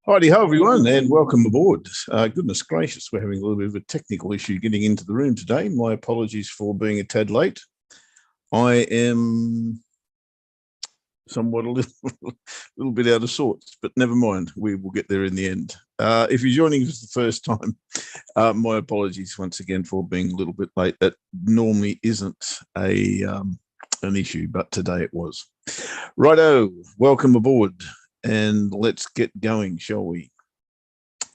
Righty ho, everyone, and welcome aboard. Goodness gracious, we're having a little bit of a technical issue getting into the room today. My apologies for being a tad late. I am somewhat a little bit out of sorts, but never mind, we will get there in the end. If you're joining us the first time, my apologies once again for being a little bit late. That normally isn't an issue, but today it was. Righto, welcome aboard. And let's get going, shall we?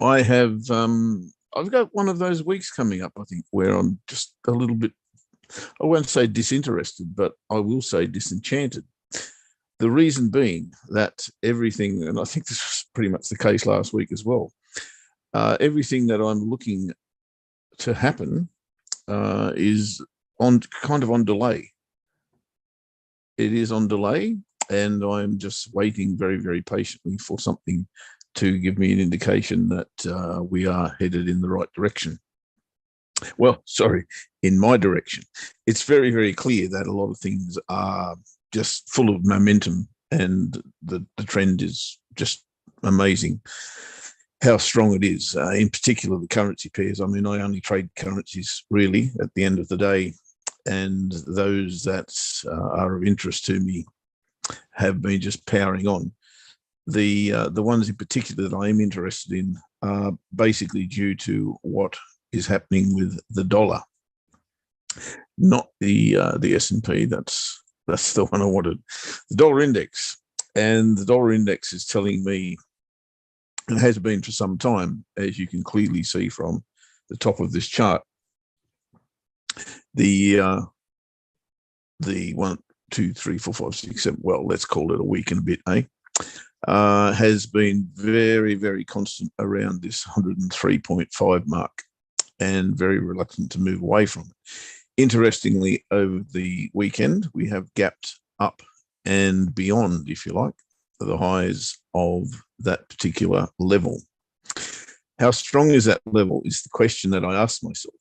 I've got one of those weeks coming up, I think, where I'm just a little bit, I won't say disinterested, but I will say disenchanted. The reason being that everything, and I think this was pretty much the case last week as well, everything that I'm looking to happen is kind of on delay. It is on delay. And I'm just waiting very, very patiently for something to give me an indication that we are headed in the right direction. Well, sorry, in my direction. It's very, very clear that a lot of things are just full of momentum, and the trend is just amazing how strong it is. In particular, the currency pairs. I mean, I only trade currencies really at the end of the day, and those that are of interest to me have been just powering on. The ones in particular that I am interested in are basically due to what is happening with the dollar, not the S&P. That's the one I wanted. The dollar index, and the dollar index is telling me, and has been for some time, as you can clearly see from the top of this chart, the 1, 2, 3, 4, 5, 6, 7, well, let's call it a week and a bit, has been very, very constant around this 103.5 mark and very reluctant to move away from it. Interestingly, over the weekend, we have gapped up and beyond, if you like, the highs of that particular level. How strong is that level is the question that I ask myself.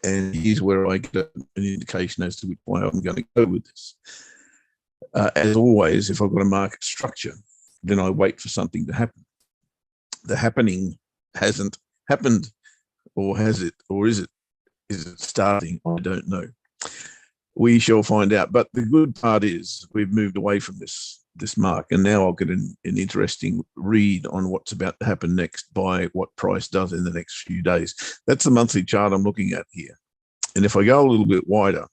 And here's where I get an indication as to which way I'm going to go with this. As always, if I've got a market structure, then I wait for something to happen. The happening hasn't happened, or has it, or is it starting? I don't know. We shall find out. But the good part is we've moved away from this mark, and now I'll get an interesting read on what's about to happen next by what price does in the next few days. That's the monthly chart I'm looking at here. And if I go a little bit wider,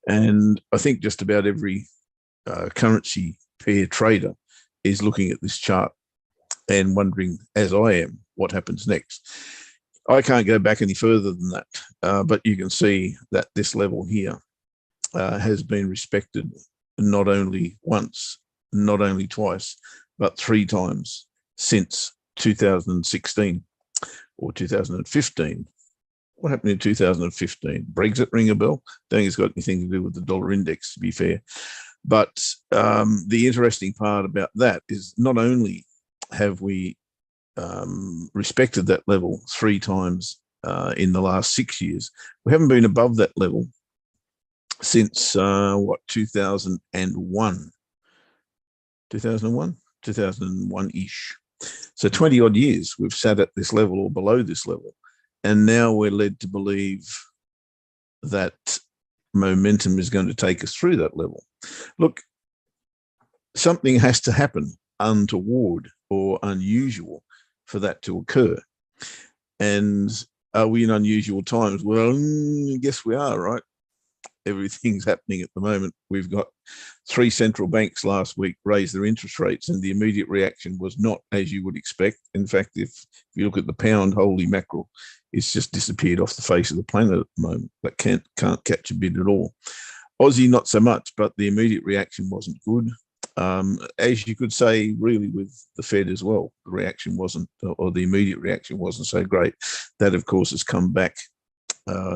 and I think just about every currency pair trader is looking at this chart and wondering, as I am, what happens next. I can't go back any further than that, but you can see that this level here has been respected not only once, not only twice, but 3 times since 2016 or 2015. What happened in 2015? Brexit, ring a bell? Don't think it's got anything to do with the dollar index, to be fair. But the interesting part about that is not only have we respected that level 3 times in the last 6 years, we haven't been above that level since 2001. 2001-ish. So 20 odd years we've sat at this level or below this level, and now we're led to believe that momentum is going to take us through that level. Look, something has to happen untoward or unusual for that to occur. And are we in unusual times? Well, I guess we are, right? Everything's happening at the moment. We've got 3 central banks last week raise their interest rates, and the immediate reaction was not as you would expect. In fact, if you look at the pound, holy mackerel, it's just disappeared off the face of the planet at the moment. That can't catch a bid at all. Aussie, not so much, but the immediate reaction wasn't good. As you could say, really, with the Fed as well, the reaction wasn't, or the immediate reaction wasn't so great. That, of course, has come back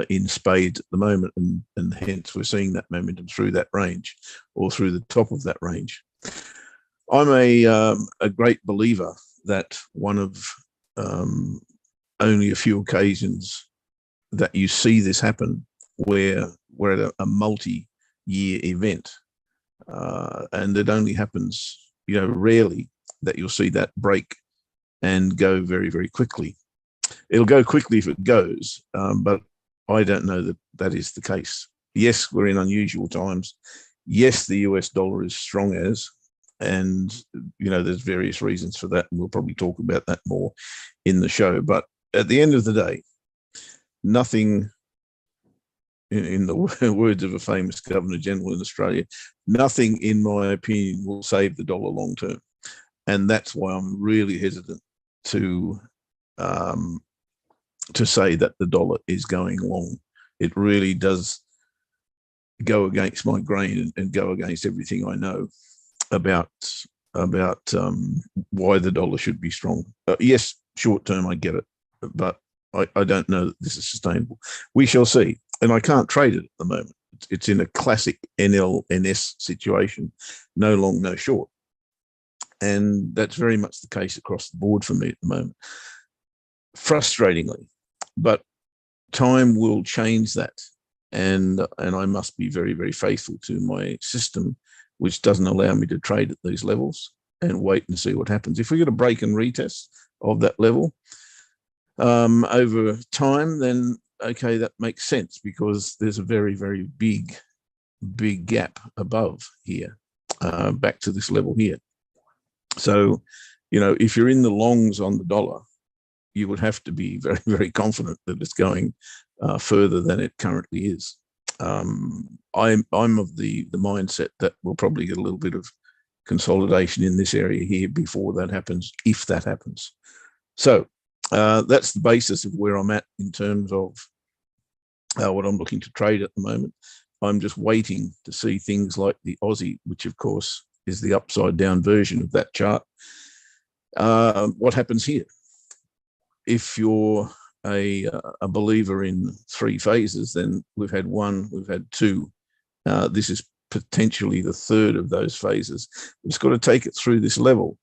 in spades at the moment, and hence we're seeing that momentum through that range or through the top of that range. I'm a great believer that one of only a few occasions that you see this happen where we're at a multi-year event, and it only happens, rarely, that you'll see that break and go very, very quickly. It'll go quickly if it goes, but I don't know that that is the case. Yes, we're in unusual times. Yes, the US dollar is strong as, and there's various reasons for that, and we'll probably talk about that more in the show. But at the end of the day, nothing, in the words of a famous Governor General in Australia, nothing, in my opinion, will save the dollar long term. And that's why I'm really hesitant to say that the dollar is going long. It really does go against my grain and go against everything I know about why the dollar should be strong. Yes, short term, I get it, but I don't know that this is sustainable. We shall see. And I can't trade it at the moment. It's in a classic NL/NS situation, no long, no short. And that's very much the case across the board for me at the moment, frustratingly. But time will change that. And I must be very, very faithful to my system, which doesn't allow me to trade at these levels, and wait and see what happens. If we get a break and retest of that level over time, then okay, that makes sense, because there's a very, very big gap above here, back to this level here. So, if you're in the longs on the dollar, you would have to be very, very confident that it's going further than it currently is. I'm of the mindset that we'll probably get a little bit of consolidation in this area here before that happens, if that happens. So that's the basis of where I'm at in terms of what I'm looking to trade at the moment. I'm just waiting to see things like the Aussie, which of course is the upside down version of that chart. What happens here? If you're a believer in three phases, then we've had one, we've had two. This is potentially the third of those phases. We've just got to take it through this level.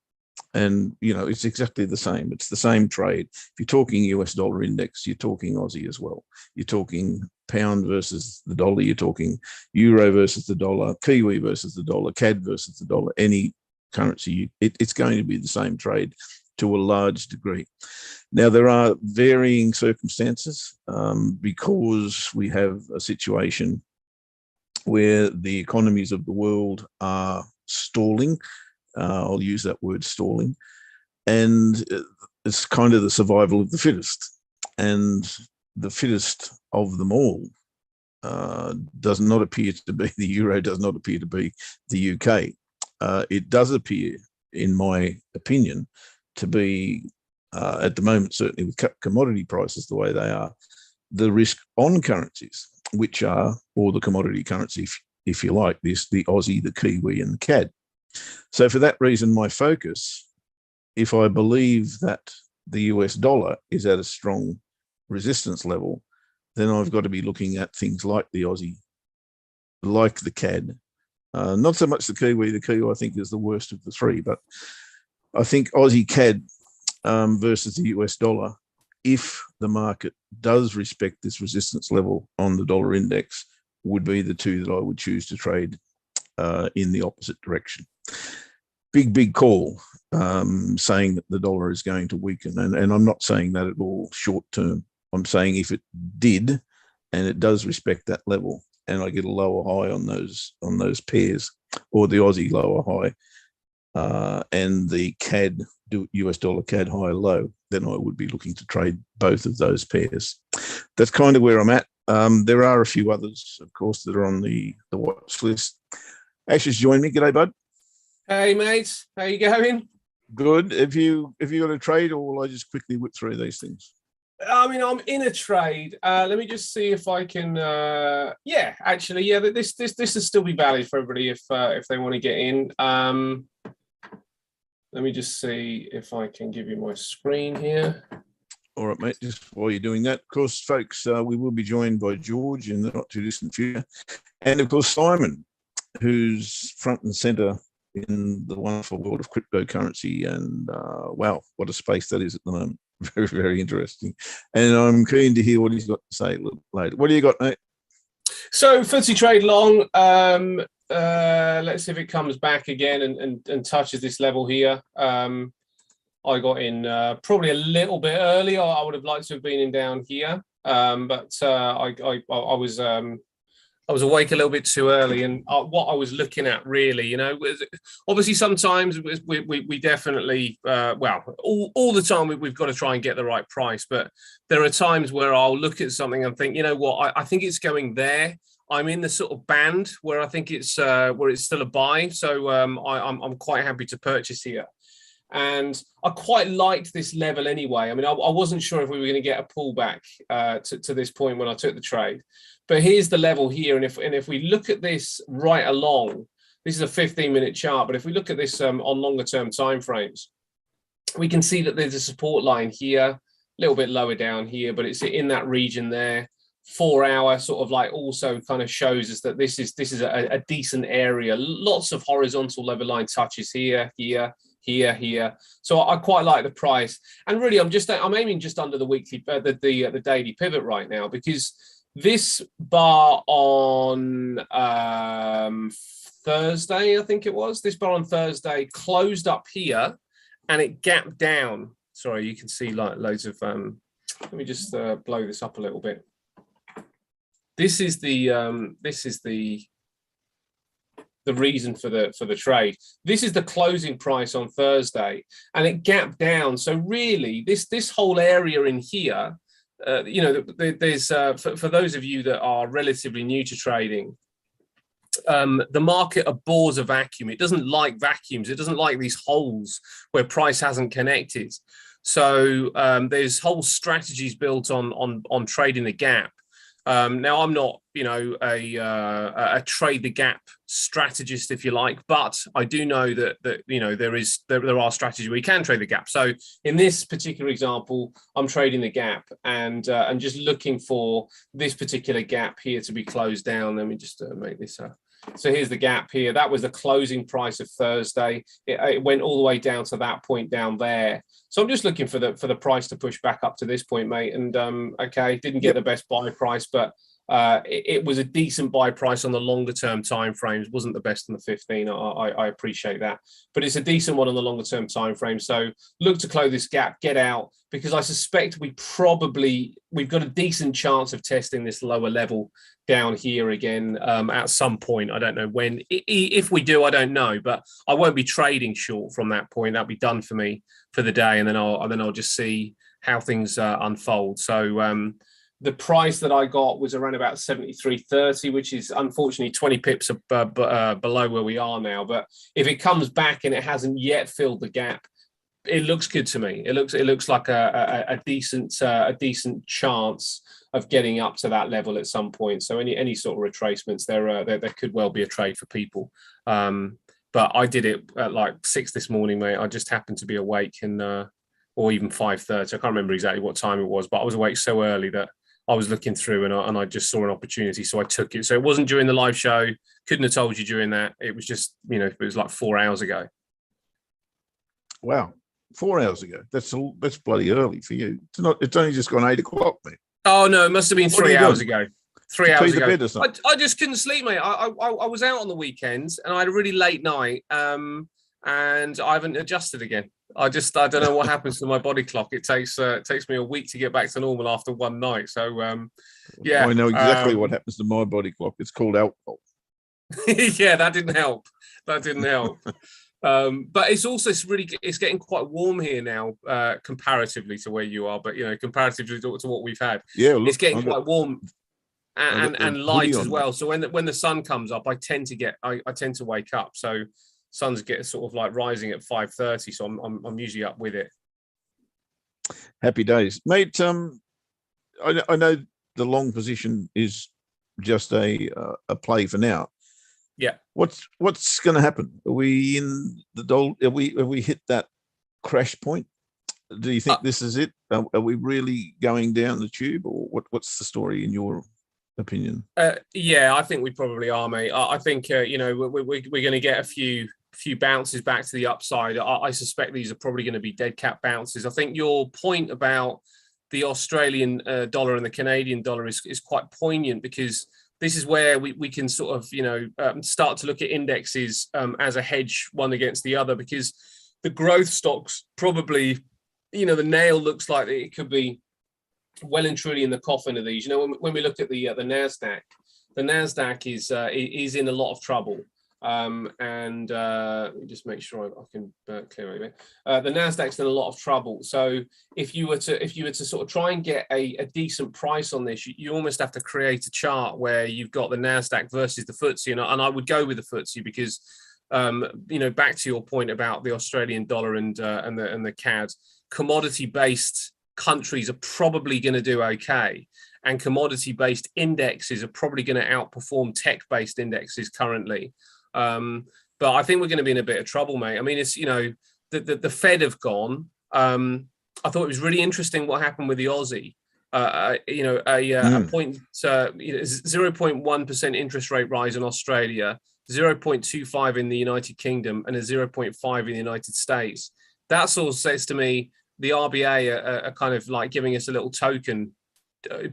And, it's exactly the same. It's the same trade. If you're talking US dollar index, you're talking Aussie as well. You're talking pound versus the dollar. You're talking euro versus the dollar, Kiwi versus the dollar, CAD versus the dollar, any currency. It's going to be the same trade to a large degree. Now, there are varying circumstances because we have a situation where the economies of the world are stalling. I'll use that word, stalling. And it's kind of the survival of the fittest. And the fittest of them all does not appear to be the euro, does not appear to be the UK. It does appear, in my opinion, to be, at the moment, certainly with commodity prices the way they are, the risk on currencies, which are, or the commodity currency, if you like, the Aussie, the Kiwi, and the CAD. So for that reason, my focus, if I believe that the US dollar is at a strong resistance level, then I've got to be looking at things like the Aussie, like the CAD, not so much the Kiwi. The Kiwi, I think, is the worst of the three, but I think Aussie CAD versus the US dollar, if the market does respect this resistance level on the dollar index, would be the two that I would choose to trade in the opposite direction. Big call, saying that the dollar is going to weaken. And I'm not saying that at all short term. I'm saying if it did, and it does respect that level, and I get a lower high on those pairs, or the Aussie lower high, and the CAD, US dollar CAD high low, then I would be looking to trade both of those pairs. That's kind of where I'm at. There are a few others, of course, that are on the watch list. Ash has joined me. G'day, bud. Hey, mate. How you going? Good. Have you got a trade, or will I just quickly whip through these things? I mean, I'm in a trade. Let me just see if I can. Yeah, actually, yeah. This will still be valid for everybody if they want to get in. Let me just see if I can give you my screen here. All right, mate. Just while you're doing that, of course, folks, we will be joined by George in the not too distant future, and of course Simon, who's front and center in the wonderful world of cryptocurrency. And wow, what a space that is at the moment. Very, very interesting. And I'm keen to hear what he's got to say a little later. What do you got, mate? So, FTSE trade long. let's see if it comes back again and touches this level here. I got in probably a little bit early. I would have liked to have been in down here, but I was awake a little bit too early, and what I was looking at really, you know, was obviously sometimes we definitely, well, all the time we've got to try and get the right price, but there are times where I'll look at something and think, you know what, I think it's going there. I'm in the sort of band where I think it's where it's still a buy, so I'm quite happy to purchase here. And I quite liked this level anyway. I mean, I wasn't sure if we were going to get a pullback to this point when I took the trade. But here's the level here. And if we look at this right along, this is a 15-minute chart. But if we look at this on longer term timeframes, we can see that there's a support line here, a little bit lower down here, but it's in that region there. 4 hour sort of like also kind of shows us that this is a decent area. Lots of horizontal level line touches here. So I quite like the price, and really I'm aiming just under the weekly the daily pivot right now, because this bar on Thursday, I think it was, this bar on Thursday closed up here and it gapped down. Sorry, you can see like loads of let me just blow this up a little bit. This is the reason for the trade. This is the closing price on Thursday, and it gapped down. So really, this whole area in here, you know, there's for those of you that are relatively new to trading, the market abhors a vacuum. It doesn't like vacuums. It doesn't like these holes where price hasn't connected. So there's whole strategies built on trading the gap. Now, I'm not, you know, a trade the gap strategist, if you like, but I do know that you know there are strategies where you can trade the gap. So in this particular example, I'm trading the gap and just looking for this particular gap here to be closed down. Let me just make this up. So here's the gap here. That was the closing price of Thursday. It went all the way down to that point down there. So I'm just looking for the price to push back up to this point, mate. And okay, didn't get the best buy price, but it was a decent buy price on the longer term time frames. Wasn't the best on the 15. I appreciate that, but it's a decent one on the longer term time frame. So look to close this gap, get out, because I suspect we've got a decent chance of testing this lower level down here again at some point. I don't know when. If we do, I don't know, but I won't be trading short from that point. That'll be done for me for the day, and then I'll just see how things unfold. So the price that I got was around about 73.30, which is unfortunately 20 pips below where we are now. But if it comes back and it hasn't yet filled the gap, it looks good to me. It looks like a decent chance of getting up to that level at some point. So any sort of retracements there could well be a trade for people. But I did it at like 6 this morning, mate. I just happened to be awake, and or even 5:30. I can't remember exactly what time it was, but I was awake so early that I was looking through and I just saw an opportunity, so I took it. So it wasn't during the live show. Couldn't have told you during that. It was just, you know, it was like 4 hours ago. Wow, 4 hours ago. That's bloody early for you. It's only just gone 8 o'clock, mate. Oh no, it must have been 3 hours ago. 3 hours ago. I just couldn't sleep, mate. I was out on the weekends and I had a really late night, and I haven't adjusted again. I don't know what happens to my body clock. It takes me a week to get back to normal after one night. So yeah, I know exactly what happens to my body clock. It's called alcohol. Yeah, that didn't help. But it's also it's getting quite warm here now, comparatively to where you are. But you know, comparatively to what we've had, yeah, look, it's getting quite warm and light as well. So when the sun comes up, I tend to wake up. So sun's get sort of like rising at 5:30. So I'm usually up with it. Happy days, mate. I know the long position is just a play for now. Yeah. What's going to happen? Are we in the have we hit that crash point? Do you think this is it? Are we really going down the tube, or what's the story in your opinion? Yeah, I think we probably are, mate. I think you know, we're going to get a few bounces back to the upside. I suspect these are probably going to be dead cat bounces. I think your point about the Australian dollar and the Canadian dollar is quite poignant, because this is where we can sort of, start to look at indexes as a hedge, one against the other, because the growth stocks probably, the nail looks like it could be well and truly in the coffin of these. When we look at the Nasdaq, is in a lot of trouble. And let me just make sure I can clear it. The Nasdaq's in a lot of trouble. So if you were to sort of try and get a decent price on this, you almost have to create a chart where you've got the Nasdaq versus the FTSE, and I would go with the FTSE because back to your point about the Australian dollar and the CAD, commodity-based countries are probably going to do okay, and commodity-based indexes are probably going to outperform tech-based indexes currently. But I think we're going to be in a bit of trouble, mate. I mean, it's, the Fed have gone. I thought it was really interesting what happened with the Aussie. A 0.1% interest rate rise in Australia, 0.25 in the United Kingdom, and a 0.5 in the United States. That sort of says to me the RBA are kind of like giving us a little token,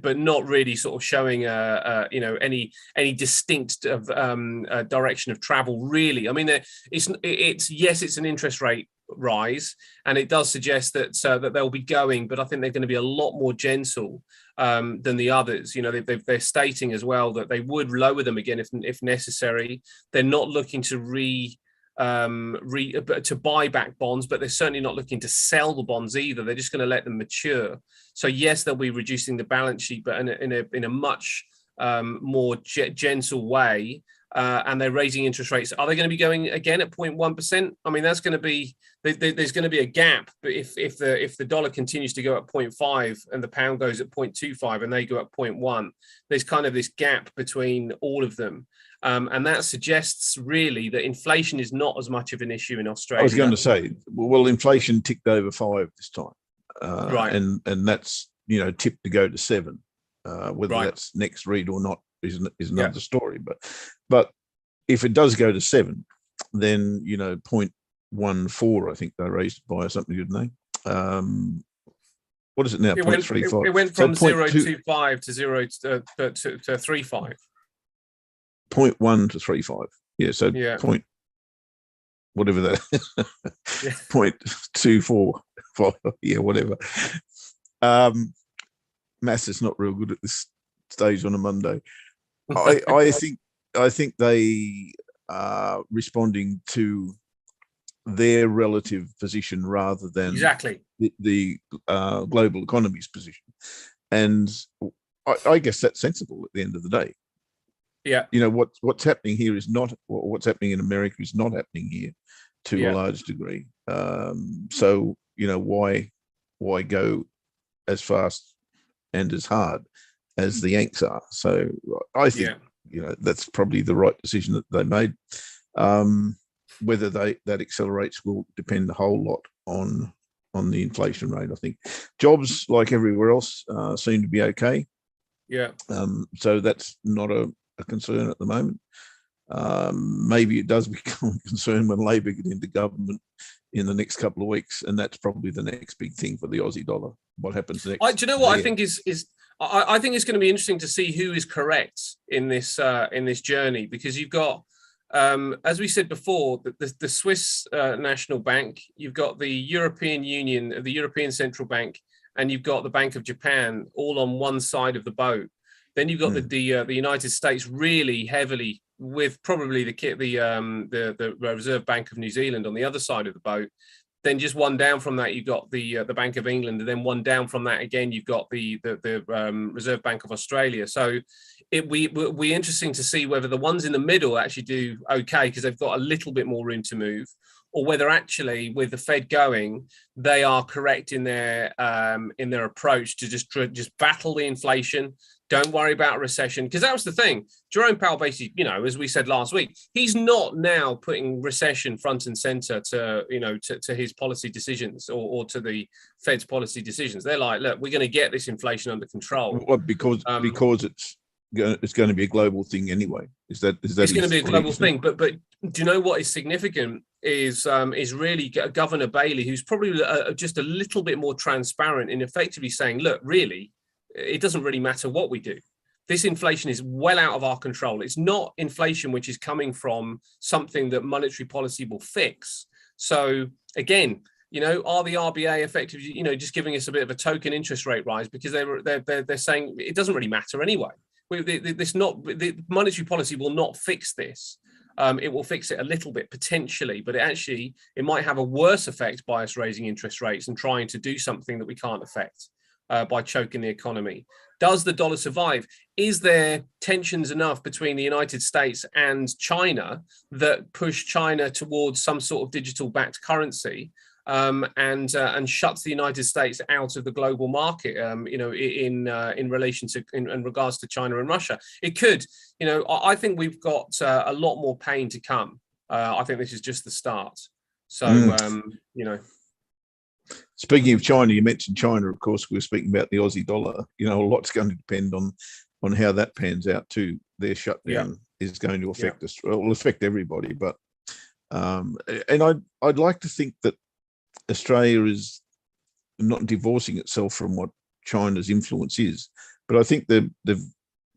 but not really sort of showing any distinct direction of travel, really. I mean, it's an interest rate rise, and it does suggest that they'll be going, but I think they're going to be a lot more gentle than the others. They're stating as well that they would lower them again if necessary. They're not looking to to buy back bonds, but they're certainly not looking to sell the bonds either. They're just going to let them mature. So yes, they'll be reducing the balance sheet, but in a much more gentle way. And they're raising interest rates. Are they going to be going again at 0.1%? I mean, that's going to be there's going to be a gap. But if the dollar continues to go at 0.5 and the pound goes at 0.25 and they go at 0.1, there's kind of this gap between all of them. And that suggests really that inflation is not as much of an issue in Australia. I was going to say, well, inflation ticked over 5 this time, right? And that's tipped to go to 7. Whether right. That's next read or not is another story. But if it does go to 7, then 0.14, I think they raised it by or something, didn't they? What is it now? 0.35. It went from 0.25 to 0 to 3.5. 0.1 to 3.5. Yeah, so point whatever that is. 0.24. Yeah, whatever. Maths is not real good at this stage on a Monday. I think they are responding to their relative position rather than exactly the global economy's position, and I guess that's sensible at the end of the day. Yeah, what's happening here is not what's happening in America is not happening here to a large degree. So why go as fast and as hard as the Yanks are? So I think that's probably the right decision that they made. Whether that accelerates will depend a whole lot on the inflation rate. I think jobs, like everywhere else, seem to be okay. Yeah. So that's not a concern at the moment. Maybe it does become a concern when Labor get into government in the next couple of weeks, and that's probably the next big thing for the Aussie dollar. What happens next? Do you know what I think is I think it's going to be interesting to see who is correct in this journey, because you've got, as we said before, the Swiss National Bank, you've got the European Union, the European Central Bank, and you've got the Bank of Japan all on one side of the boat. Then you've got the United States really heavily, with probably the Reserve Bank of New Zealand on the other side of the boat. Then just one down from that, you've got the Bank of England, and then one down from that again, you've got the Reserve Bank of Australia. So it will be interesting to see whether the ones in the middle actually do okay because they've got a little bit more room to move, or whether actually with the Fed going, they are correct in their approach to just battle the inflation. Don't worry about a recession, because that was the thing. Jerome Powell basically, as we said last week, he's not now putting recession front and center to his policy decisions or to the Fed's policy decisions. They're like, look, we're going to get this inflation under control. Well, because it's going to be a global thing anyway. Is that it's going to be a global thing? But do you know what is significant is really Governor Bailey, who's probably just a little bit more transparent in effectively saying, look, really, it doesn't really matter what we do. this inflation is well out of our control. It's not inflation which is coming from something that monetary policy will fix. So again, are the RBA effectively, just giving us a bit of a token interest rate rise because they're saying it doesn't really matter anyway. The monetary policy will not fix this. It will fix it a little bit potentially, but it might have a worse effect by us raising interest rates and trying to do something that we can't affect by choking the economy. Does the dollar survive? Is there tensions enough between the United States and China that push China towards some sort of digital-backed currency and shuts the United States out of the global market? In relation to in regards to China and Russia, it could. I think we've got a lot more pain to come. I think this is just the start. So Speaking of China, you mentioned China. Of course, we were speaking about the Aussie dollar. A lot's going to depend on how that pans out too. Their shutdown is going to affect us. Well, it will affect everybody. But and I'd like to think that Australia is not divorcing itself from what China's influence is. But I think they've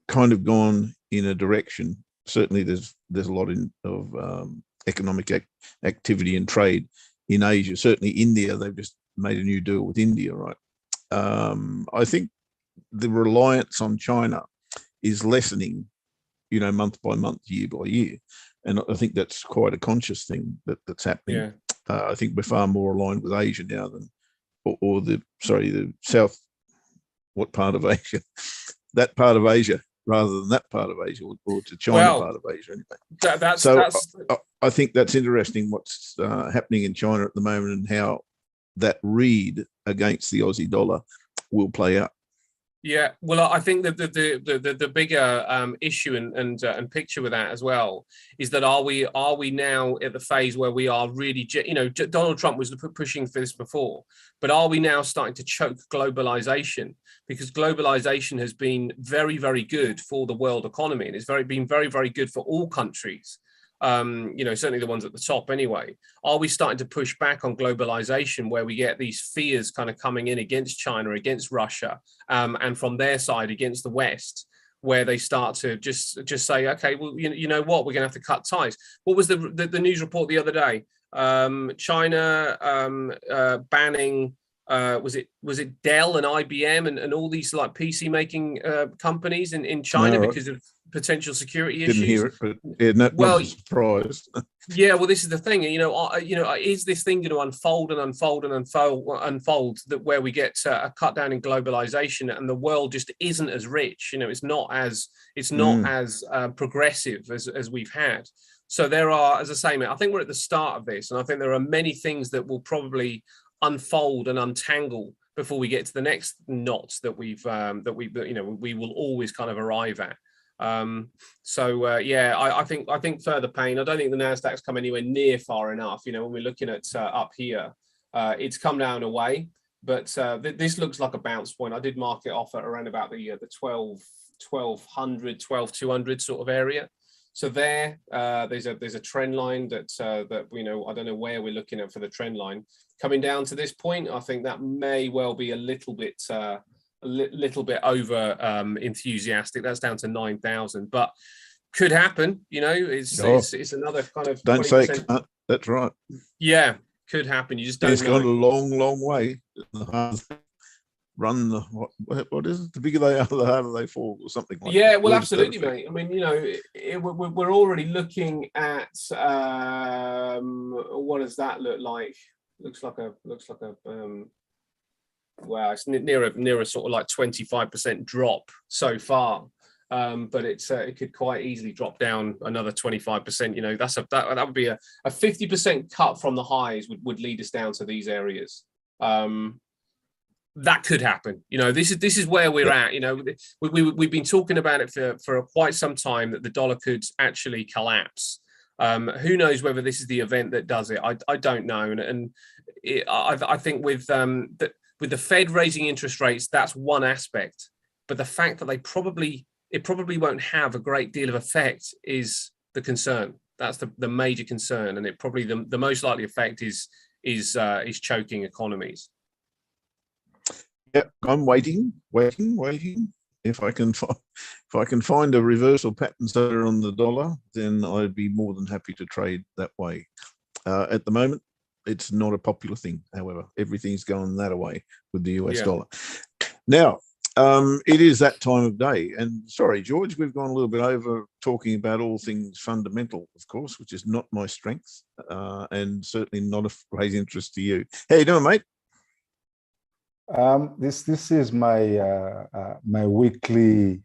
kind of gone in a direction. Certainly, there's a lot of economic activity and trade in Asia. Certainly, India. They've just made a new deal with India, right? I think the reliance on China is lessening, month by month, year by year, and I think that's quite a conscious thing that's happening. Yeah. I think we're far more aligned with Asia now than, or the South. What part of Asia? That part of Asia, rather than that part of Asia, or to China part of Asia. Anyway. I think that's interesting. What's happening in China at the moment and how that read against the Aussie dollar will play out. Yeah, well, I think that the bigger issue and picture with that as well is that are we now at the phase where we are really, Donald Trump was pushing for this before, but are we now starting to choke globalization? Because globalization has been very, very good for the world economy, and it's been very, very good for all countries. Certainly the ones at the top anyway. Are we starting to push back on globalization where we get these fears kind of coming in against China, against Russia, and from their side against the West, where they start to just say, okay, well, you know what, we're going to have to cut ties. What was the news report the other day? China banning was it Dell and IBM and all these like PC making companies in China because of potential security issues? Didn't hear it, but not surprised. Yeah, well, this is the thing. Is this thing going to unfold that where we get a cut down in globalization and the world just isn't as rich? It's not as progressive as we've had. So there are, as I say, mate, I think we're at the start of this, and I think there are many things that will probably unfold and untangle before we get to the next knot that we will always kind of arrive at. I think further pain. I don't think the Nasdaq's come anywhere near far enough. When we're looking at up here, it's come down a way, but this looks like a bounce point. I did mark it off at around about the 1200, 12200 sort of area. So there's a trend line that I don't know where we're looking at for the trend line coming down to this point. I think that may well be a little bit over enthusiastic. That's down to 9,000, but could happen. It's another kind of. Don't 20%. Say it can't. That's right. Yeah, could happen. You just don't. It's gone a long, long way. Run the what is it? The bigger they are, the harder they fall, or something like that. Yeah, well, absolutely, mate. I mean, we're already looking at what does that look like? Looks like a well, it's near a sort of like 25% drop so far, but it could quite easily drop down another 25%. That would be a 50% cut from the highs would lead us down to these areas. That could happen. This is where we're at. We've been talking about it for quite some time that the dollar could actually collapse. Who knows whether this is the event that does it? I don't know. I think with the Fed raising interest rates, that's one aspect. But the fact that it probably won't have a great deal of effect is the concern. That's the major concern, and it probably the most likely effect is choking economies. Yeah, I'm waiting. if I can find a reversal pattern there on the dollar, then I'd be more than happy to trade that way. At the moment, it's not a popular thing. However, everything's going that way with the US dollar. Now, it is that time of day. And sorry, George, we've gone a little bit over talking about all things fundamental, of course, which is not my strength and certainly not of great interest to you. How you doing, mate? This is my my weekly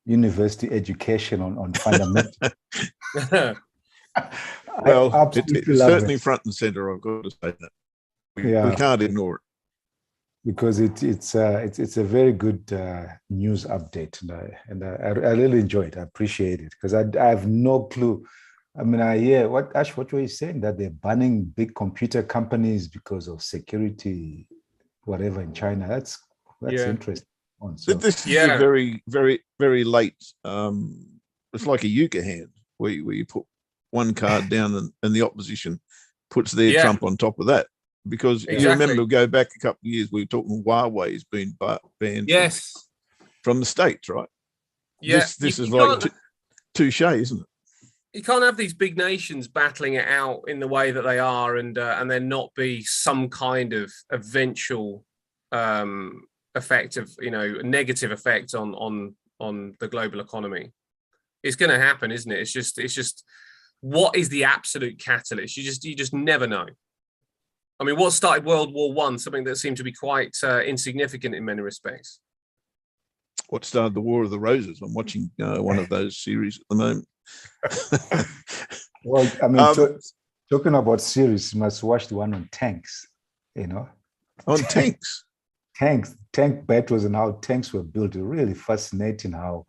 university education on fundamental. Well, it's certainly front and center. I've got to say that we can't ignore it because it's a very good news update, and I really enjoy it. I appreciate it because I have no clue. I mean, I hear what were you saying, that they're banning big computer companies because of security, whatever, in China. That's interesting. So, this is a very, very, very late. It's like a euchre hand where you put one card down and the opposition puts their trump on top of that. Because you remember, go back a couple of years, we were talking Huawei's been banned from the States, right? Yeah, this is like touche, isn't it? You can't have these big nations battling it out in the way that they are, and there not be some kind of eventual effect of, negative effect on the global economy. It's going to happen, isn't it? It's just what is the absolute catalyst? You just never know. I mean, what started World War I? Something that seemed to be quite insignificant in many respects. What started the War of the Roses? I'm watching one of those series at the moment. Well, I mean, talking about series, you must watch the one on tanks. On tanks. Tank battles and how tanks were built. Really fascinating how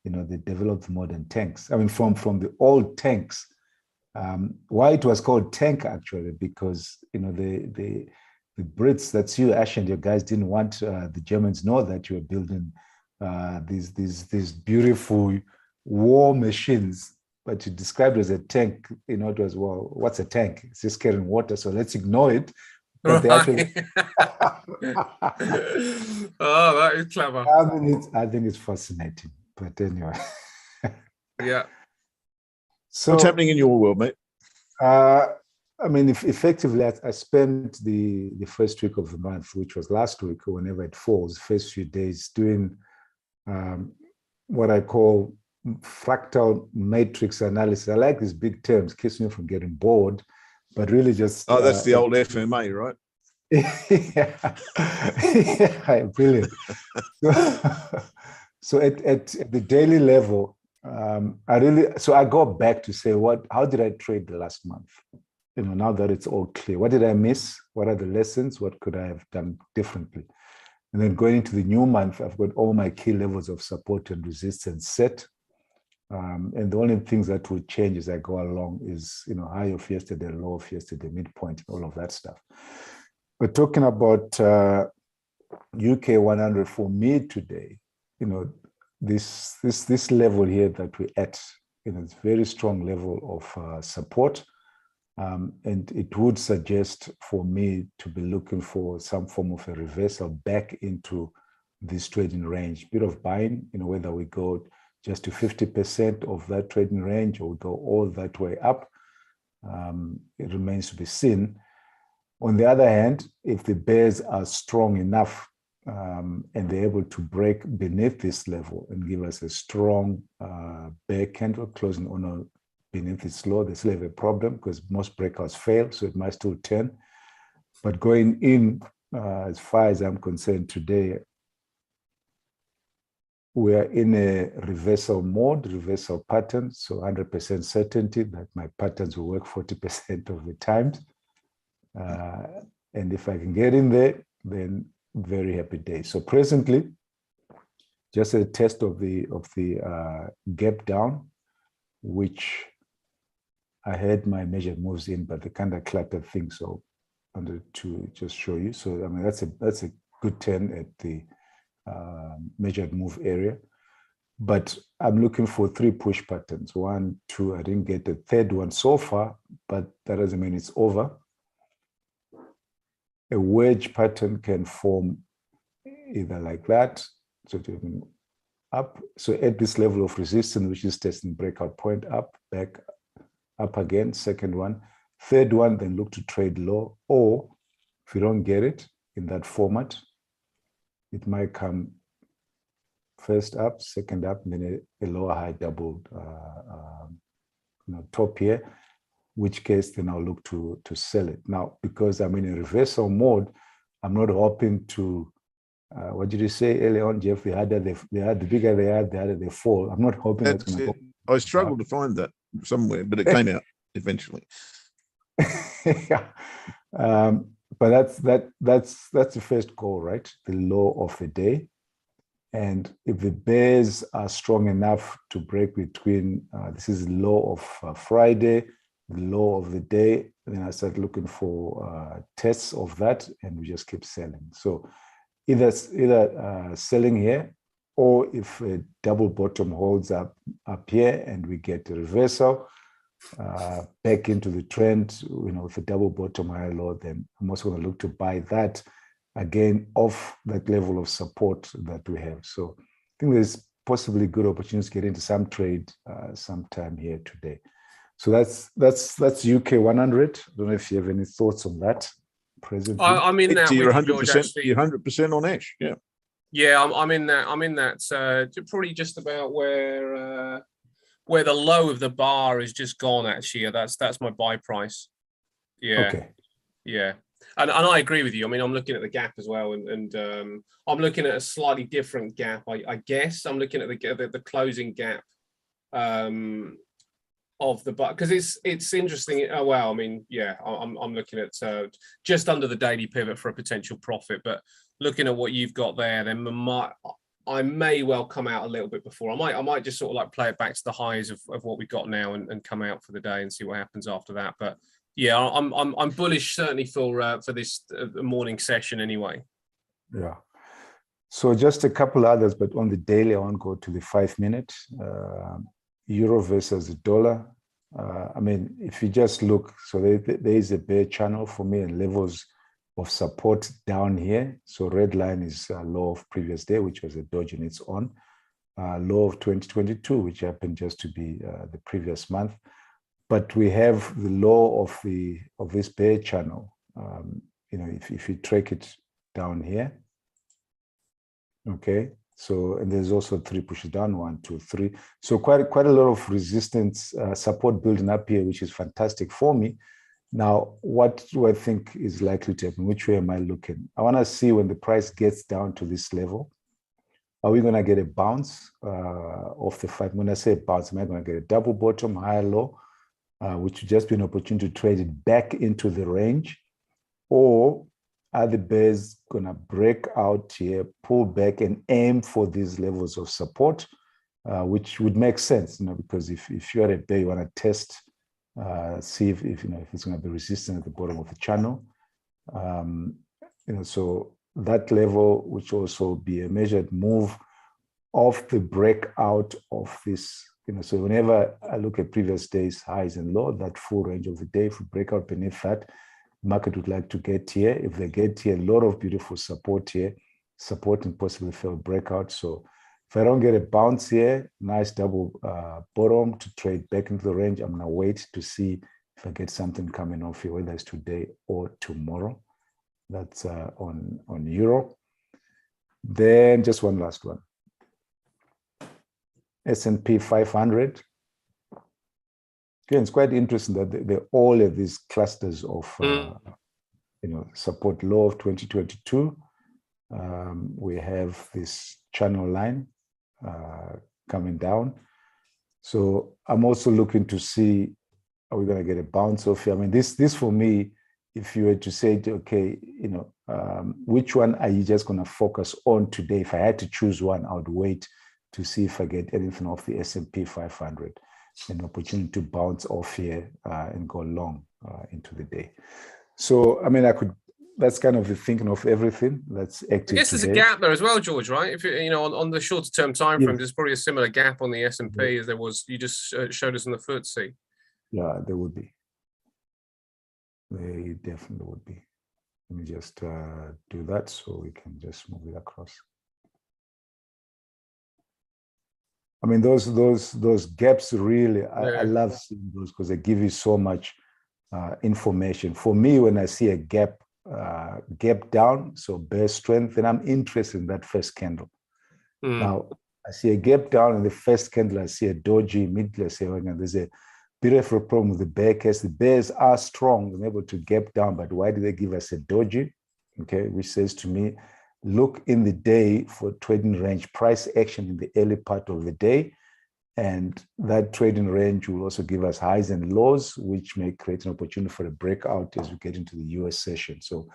they developed modern tanks. I mean, from the old tanks. Why it was called tank, actually, because the Brits, that's you, Ash, and your guys didn't want the Germans know that you were building these beautiful war machines, but you described it as a tank. It was, well, what's a tank? It's just carrying water, so let's ignore it. But they actually oh, that is clever. I think it's fascinating. But anyway. Yeah. So what's happening in your world, mate? I mean, effectively, I spent the first week of the month, which was last week, or whenever it falls, first few days, doing what I call fractal matrix analysis. I like these big terms, keeps me from getting bored, but really just... Oh, that's the old FMA, right? Yeah, brilliant. So at the daily level, I go back to say, how did I trade the last month? Now that it's all clear, what did I miss? What are the lessons? What could I have done differently? And then going into the new month, I've got all my key levels of support and resistance set. And the only things that will change as I go along is, high of yesterday, low of yesterday, midpoint, all of that stuff. But talking about UK 100 for me today, this level here that we're at, it's a very strong level of support. And it would suggest for me to be looking for some form of a reversal back into this trading range, bit of buying, whether we go just to 50% of that trading range or we go all that way up, it remains to be seen. On the other hand, if the bears are strong enough and they're able to break beneath this level and give us a strong bear candle closing on beneath its low, they still have a problem because most breakouts fail, so it might still turn. But going in, as far as I'm concerned today, we are in a reversal mode, reversal pattern, so 100% certainty that my patterns will work 40% of the times. And if I can get in there, then very happy day. So presently, just a test of the gap down, which I had my measured moves in, but they kind of cluttered things. So I wanted to just show you. So I mean, that's a good 10 at the measured move area. But I'm looking for 3 push patterns. 1, 2, I didn't get the third one so far, but that doesn't mean it's over. A wedge pattern can form either like that, so up. So at this level of resistance, which is testing breakout point, up, back, up again, second one. Third one, then look to trade low. Or if you don't get it in that format, it might come first up, second up, and then a lower high doubled top here, which case then I'll look to sell it. Now, because I'm in a reversal mode, I'm not hoping to, what did you say earlier on, Jeff? The bigger they are, the harder they fall. I'm not hoping that's going to go. I struggled to find that somewhere, but it came out eventually. Yeah. But that's the first goal, right? The low of the day. And if the bears are strong enough to break between, this is the low of Friday, the low of the day, then I start looking for tests of that, and we just keep selling. So either selling here, or if a double bottom holds up here and we get a reversal back into the trend, with a double bottom high low, then I'm also going to look to buy that again off that level of support that we have. So I think there's possibly good opportunities to get into some trade sometime here today. So that's UK 100. I don't know if you have any thoughts on that. Presently, I'm in that. You're with you, George, 100%. actually. You're 100% on Ash. Yeah. Yeah, I'm in that. I'm in that. Probably just about where the low of the bar is just gone. Actually, that's my buy price. Yeah. Okay. Yeah. And I agree with you. I mean, I'm looking at the gap as well, and I'm looking at a slightly different gap. I guess I'm looking at the closing gap of the bar, because it's interesting. Oh well, I mean, yeah, I'm looking at just under the daily pivot for a potential profit, but looking at what you've got there, then I may well come out a little bit before. I might just sort of like play it back to the highs of what we've got now and come out for the day and see what happens after that. But yeah, I'm bullish certainly for this morning session anyway. Yeah. So just a couple others, but on the daily, I want to go to the 5 minute. Euro versus the dollar. I mean, if you just look, so there is a bear channel for me and levels of support down here. So red line is low of previous day, which was a doge in its own. Low of 2022, which happened just to be the previous month. But we have the low of this bear channel. If you track it down here, okay. So, and there's also 3 pushes down, 1, 2, 3. So quite a lot of resistance support building up here, which is fantastic for me. Now, what do I think is likely to happen? Which way am I looking? I want to see when the price gets down to this level. Are we going to get a bounce off the 5? When I say bounce, am I going to get a double bottom, high, low, which would just be an opportunity to trade it back into the range? Or are the bears going to break out here, pull back and aim for these levels of support, which would make sense, because if you're a bear, you want to test, see if it's going to be resistant at the bottom of the channel. So that level, which also be a measured move of the breakout of this, so whenever I look at previous days, highs and low, that full range of the day, if we break out beneath that, market would like to get here. If they get here, a lot of beautiful support here, support and possibly failed breakout. So if I don't get a bounce here, nice double bottom to trade back into the range, I'm going to wait to see if I get something coming off here, whether it's today or tomorrow. That's on Euro. Then just one last one. S&P 500. Again, it's quite interesting that they all have these clusters of support low of 2022. We have this channel line coming down. So I'm also looking to see, are we going to get a bounce off here? I mean, this for me, if you were to say, okay, which one are you just going to focus on today? If I had to choose one, I would wait to see if I get anything off the S&P 500. An opportunity to bounce off here and go long into the day. So, I mean, that's kind of the thinking of everything that's active. I guess there's a gap there as well, George, right? If on the shorter term time frame, there's probably a similar gap on the S&P as there was, you just showed us in the FTSE. Yeah, there would be. They definitely would be. Let me just do that so we can just move it across. I mean, those gaps really, I love seeing those because they give you so much information. For me, when I see a gap down, so bear strength, then I'm interested in that first candle. Now, I see a gap down in the first candle, I see a doji immediately, I say, oh, no, there's a bit of a problem with the bear case. The bears are strong and able to gap down, but why do they give us a doji? Okay, which says to me, look in the day for trading range price action in the early part of the day. And that trading range will also give us highs and lows, which may create an opportunity for a breakout as we get into the US session. So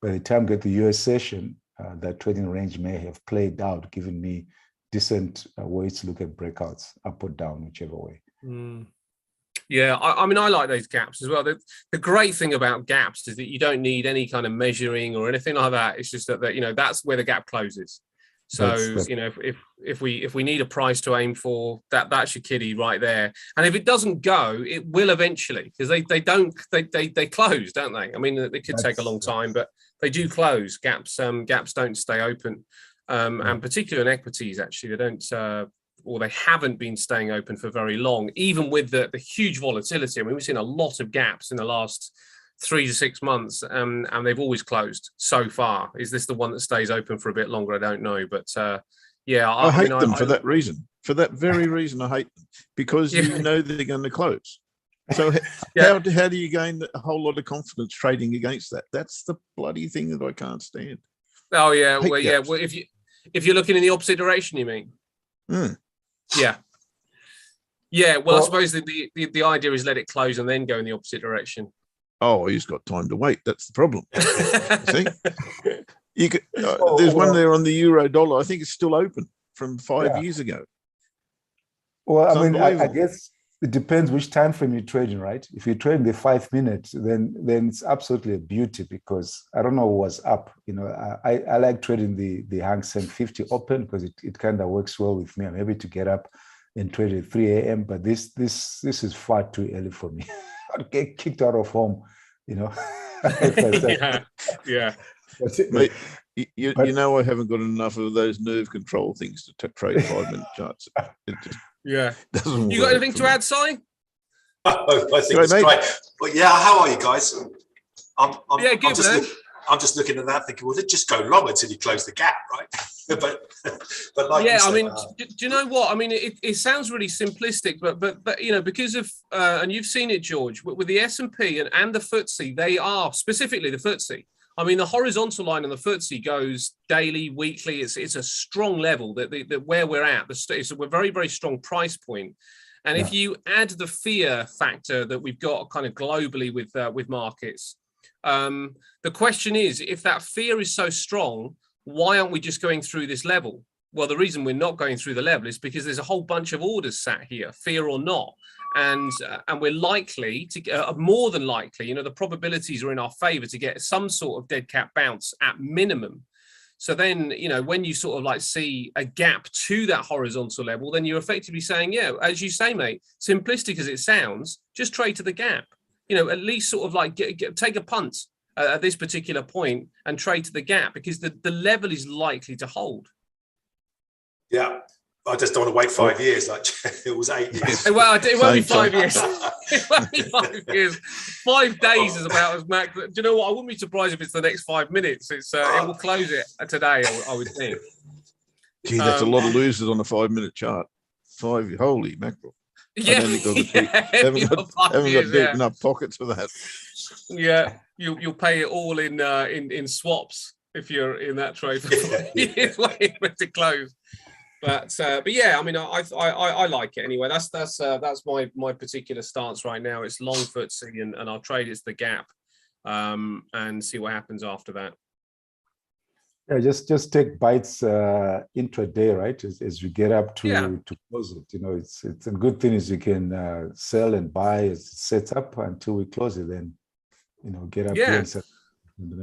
by the time we get to the US session, that trading range may have played out, giving me decent ways to look at breakouts, up or down, whichever way. Yeah, I mean, I like those gaps as well. The great thing about gaps is that you don't need any kind of measuring or anything like that. It's just that that's where the gap closes. So if we need a price to aim for, that's your kiddie right there. And if it doesn't go, it will eventually, because they close, don't they? I mean, it could take a long time, but they do close. Gaps don't stay open, and particularly in equities, actually, they don't. Or they haven't been staying open for very long, even with the huge volatility. I mean, we've seen a lot of gaps in the last 3 to 6 months, and they've always closed so far. Is this the one that stays open for a bit longer? I don't know, but yeah, I hate them for that reason. For that very reason, I hate them, because you know they're going to close. So how do you gain a whole lot of confidence trading against that? That's the bloody thing that I can't stand. Oh yeah, well yeah. Well, if you're looking in the opposite direction, you mean? Yeah. Well, I suppose the idea is let it close and then go in the opposite direction. Oh, he's got time to wait. That's the problem. See, you could, there's one there on the euro dollar. I think it's still open from 5 years ago. Well, I mean, I guess it depends which time frame you're trading, right? If you're trading the 5 minutes, then it's absolutely a beauty, because I don't know what's up. You know, I like trading the Hang Seng 50 open because it kind of works well with me. I'm able to get up and trade at 3 a.m. But this is far too early for me. I'd get kicked out of home, you know. Yeah. Mate, you know, I haven't got enough of those nerve control things to trade 5-minute charts. It just doesn't. You got anything to add, Si? I think it's great. But yeah, how are you guys? I'm just looking at that thinking, well, it just go long until you close the gap, right? but like I mean, do you know what? I mean, it sounds really simplistic, but you know, because of and you've seen it, George, with the S&P and the FTSE, they are specifically the FTSE. I mean, the horizontal line on the FTSE goes daily, weekly. It's a strong level that where we're at. It's a very, very strong price point. And if you add the fear factor that we've got kind of globally with markets, the question is, if that fear is so strong, why aren't we just going through this level? Well, the reason we're not going through the level is because there's a whole bunch of orders sat here, fear or not. And we're likely to, more than likely, you know, the probabilities are in our favor to get some sort of dead cat bounce at minimum. So then, you know, when you sort of like see a gap to that horizontal level, then you're effectively saying, yeah, as you say, mate, simplistic as it sounds, just trade to the gap. You know, at least sort of like take a punt at this particular point and trade to the gap, because the level is likely to hold. Yeah. I just don't want to wait 5 years. Like it was 8 years. Well, it won't be 5 years. It won't be 5 years. 5 days is about as max. Do you know what? I wouldn't be surprised if it's the next 5 minutes. It will close it today, I would think. Gee, that's a lot of losers on a 5-minute chart. Holy mackerel. Yeah, haven't got deep enough pockets for that. Yeah, you'll pay it all in swaps if you're in that trade. It's waiting for it to close. But yeah, I mean, I like it anyway. That's my particular stance right now. It's long FTSE, and I'll trade it's the gap, and see what happens after that. Yeah, just take bites intraday, right? As you get up to close it, you know, it's a good thing is you can sell and buy as it sets up until we close it. Then, you know, get up. Yeah.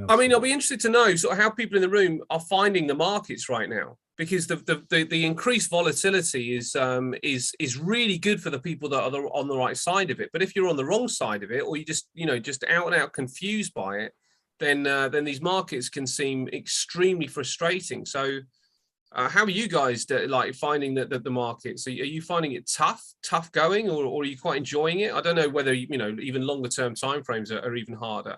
I mean, I'll be interested to know sort of how people in the room are finding the markets right now, because the increased volatility is really good for the people that are on the right side of it. But if you're on the wrong side of it, or you just out and out confused by it, then these markets can seem extremely frustrating. So How are you guys like finding that the markets? Are you finding it tough going, or are you quite enjoying it? I don't know whether even longer term timeframes are even harder.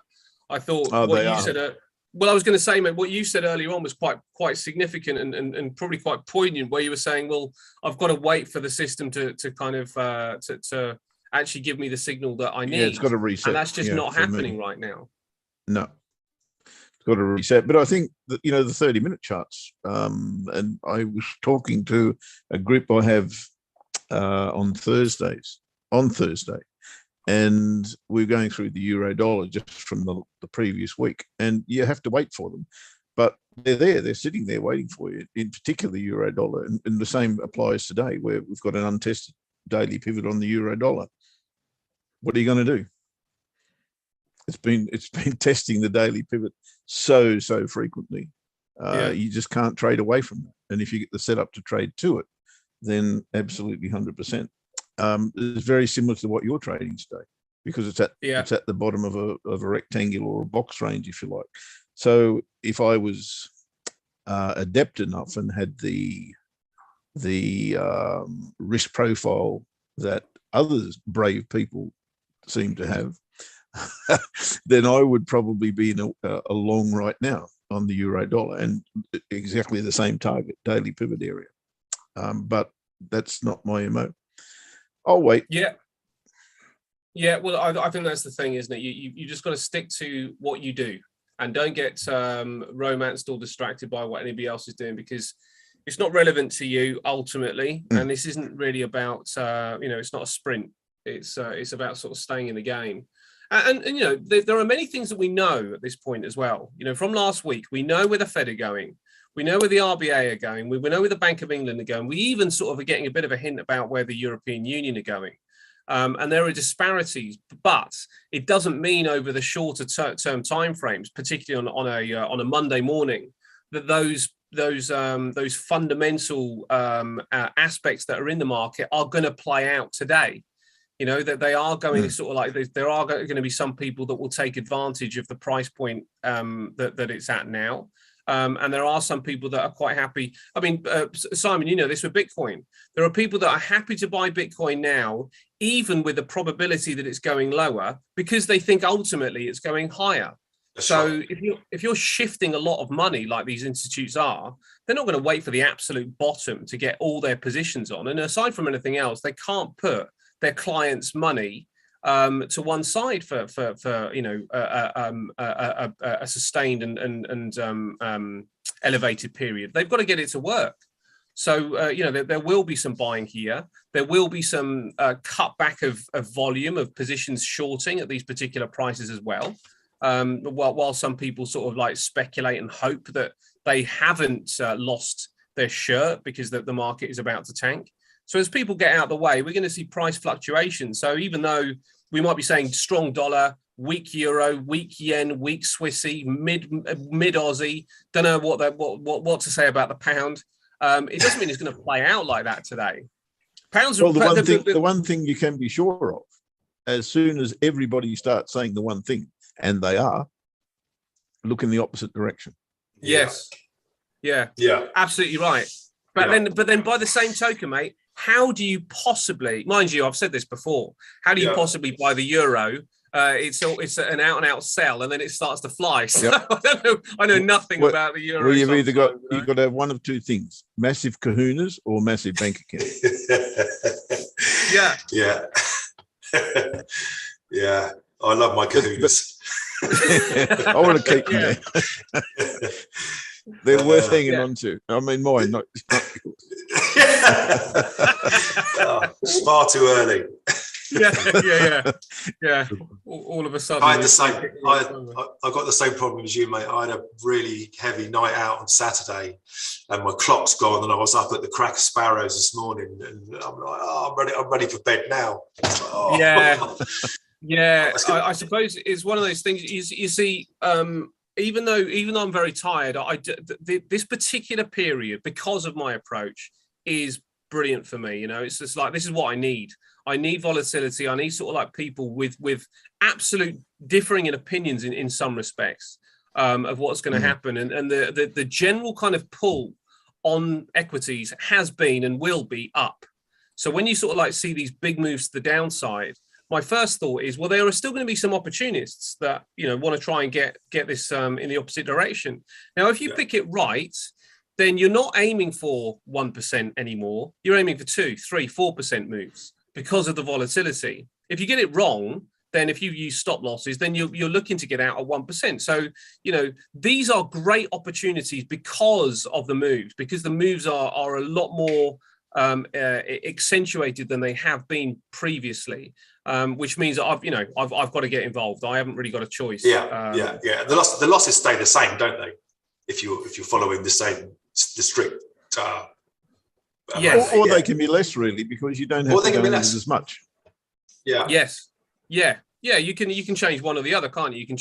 I thought what you said. Well, I was going to say, mate, what you said earlier on was quite significant and probably quite poignant, where you were saying, well, I've got to wait for the system to kind of to actually give me the signal that I need. Yeah, it's got to reset. And that's just not happening right now. No. Got to reset, but I think that the 30-minute charts. And I was talking to a group I have on Thursday, and we're going through the euro dollar just from the previous week, and you have to wait for them, but they're sitting there waiting for you. In particular, the euro dollar, and the same applies today, where we've got an untested daily pivot on the euro dollar. What are you going to do? It's been testing the daily pivot so frequently. You just can't trade away from that. And if you get the setup to trade to it, then absolutely 100%. It's very similar to what you're trading today, because it's at the bottom of a rectangular or a box range, if you like. So if I was adept enough and had the risk profile that others brave people seem to have, then I would probably be in a long right now on the euro dollar, and exactly the same target daily pivot area. But that's not my MO. I'll wait. Yeah. Well, I think that's the thing, isn't it? You just got to stick to what you do, and don't get romanced or distracted by what anybody else is doing, because it's not relevant to you ultimately. And this isn't really about it's not a sprint. It's about sort of staying in the game. And there are many things that we know at this point as well. From last week, we know where the Fed are going. We know where the RBA are going. We know where the Bank of England are going. We even sort of are getting a bit of a hint about where the European Union are going. And there are disparities, but it doesn't mean over the shorter term timeframes, particularly on a Monday morning, that those fundamental aspects that are in the market are going to play out today. That they are going to sort of like, there are going to be some people that will take advantage of the price point that it's at now. And there are some people that are quite happy. I mean, Simon, this with Bitcoin. There are people that are happy to buy Bitcoin now, even with the probability that it's going lower, because they think ultimately it's going higher. That's so right. If you're shifting a lot of money like these institutes are, they're not going to wait for the absolute bottom to get all their positions on. And aside from anything else, they can't put their clients' money to one side for a sustained and elevated period. They've got to get it to work. So there will be some buying here. There will be some cutback of volume of positions shorting at these particular prices as well. While some people sort of like speculate and hope that they haven't lost their shirt because the market is about to tank. So as people get out of the way, we're going to see price fluctuation. So even though we might be saying strong dollar, weak euro, weak yen, weak Swissy, mid Aussie, don't know what to say about the pound. It doesn't mean it's going to play out like that today. Pounds. Well, the one thing you can be sure of, as soon as everybody starts saying the one thing, and they are, look in the opposite direction. Yes. Yeah. Absolutely right. But then by the same token, mate, how do you possibly, mind you, I've said this before, how do you possibly buy the euro? It's an out and out sell, and then it starts to fly. So I know nothing about the euro. Well, you've got to have one of two things: massive kahunas or massive bank account. Yeah. I love my kahunas. I want to keep them there. They're worth hanging on to. I mean, mine, not it's far too early. Yeah. All of a sudden, I had the same. I got the same problem as you, mate. I had a really heavy night out on Saturday, and my clock's gone, and I was up at the Crack of Sparrows this morning, and I'm like, I'm ready for bed now. Yeah, I suppose it's one of those things. You see, even though I'm very tired, this particular period, because of my approach, is brilliant for me. It's just like, this is what I need. I need volatility. I need sort of like people with absolute differing in opinions in some respects of what's going to happen, and the general kind of pull on equities has been and will be up. So when you sort of like see these big moves to the downside, my first thought is, well, there are still going to be some opportunists that, you know, want to try and get this in the opposite direction. Now, if you pick it right, then you're not aiming for 1% anymore. You're aiming for 2, 3, 4% moves because of the volatility. If you get it wrong, then if you use stop losses, then you're looking to get out at 1%. So, you know, these are great opportunities because of the moves, because the moves are a lot more accentuated than they have been previously, which means that I've got to get involved. I haven't really got a choice. Yeah. The losses stay the same, don't they? If you're following the strict. Or they can be less, really, because you don't have to go into as much. Yeah. Yes. Yeah. You can change one or the other, can't you? You can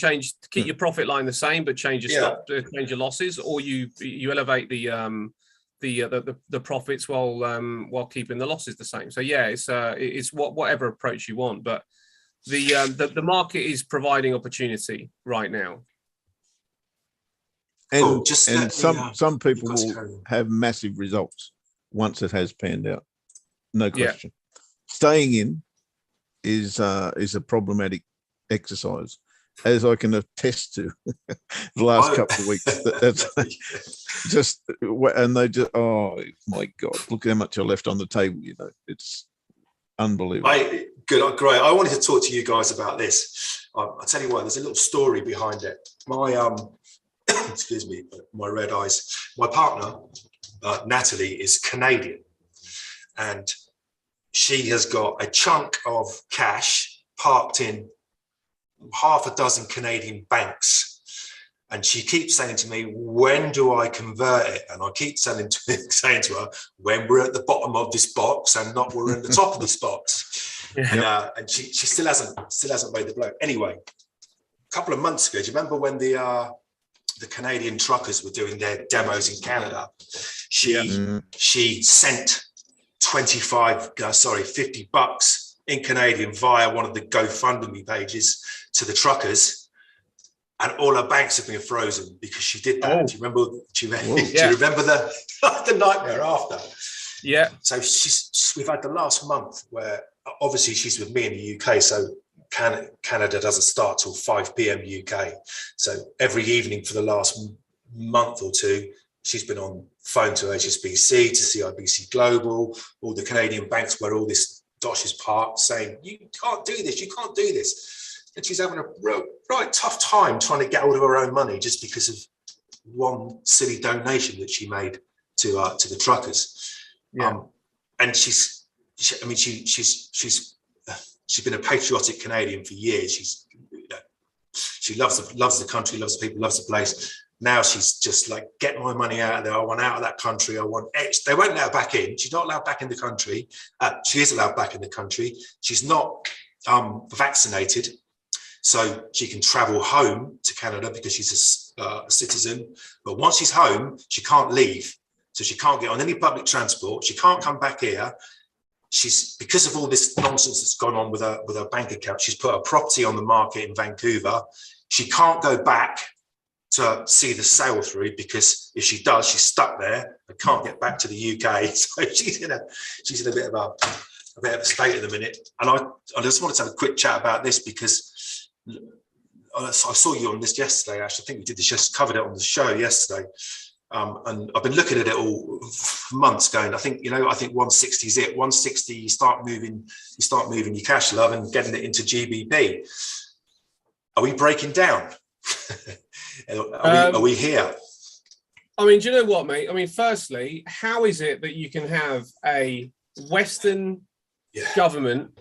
keep your profit line the same, but change your change your losses, or you elevate the profits while keeping the losses the same. So yeah, it's whatever approach you want, but the market is providing opportunity right now. And some people will have massive results once it has panned out. No question. Yeah. Staying in is a problematic exercise, as I can attest to the last couple of weeks. That's just, and they just, oh my God, look how much I left on the table. You know, it's unbelievable. Great. I wanted to talk to you guys about this. I'll tell you what, there's a little story behind it. My excuse me, my red eyes. My partner, Natalie, is Canadian, and she has got a chunk of cash parked in half a dozen Canadian banks. And she keeps saying to me, when do I convert it? And I keep saying to her, when we're at the bottom of this box and not we're at the top of this box. Yeah. And she still hasn't made the blow. Anyway, a couple of months ago, do you remember when the Canadian truckers were doing their demos in Canada? She sent $50 in Canadian via one of the GoFundMe pages to the truckers, and all her banks have been frozen because she did that. Oh. Do you remember? Do you remember the nightmare after? Yeah. So we've had the last month where obviously she's with me in the UK, so Canada doesn't start till 5 p.m. UK. So every evening for the last month or two, she's been on phone to HSBC, to CIBC Global, all the Canadian banks where all this dosh is parked, saying, you can't do this, you can't do this. And she's having a right tough time trying to get hold of her own money just because of one silly donation that she made to the truckers. Yeah. And she's been a patriotic Canadian for years. She loves the country, loves the people, loves the place. Now she's just like, get my money out of there. I want out of that country. I want X. They won't let her back in. She's not allowed back in the country. She is allowed back in the country. She's not vaccinated, so she can travel home to Canada because she's a citizen. But once she's home, she can't leave. So she can't get on any public transport. She can't come back here. Because of all this nonsense that's gone on with her bank account, she's put a property on the market in Vancouver. She can't go back to see the sale through, because if she does, she's stuck there and can't get back to the UK. So she's in a bit of a state at the minute. And I just wanted to have a quick chat about this because I saw you on this yesterday. Actually, I think we just covered it on the show yesterday. And I've been looking at it all for months, going, I think 160 is it. 160, you start moving your cash, love, and getting it into GBP. Are we breaking down? Are we here? I mean, do you know what, mate? I mean, firstly, how is it that you can have a Western government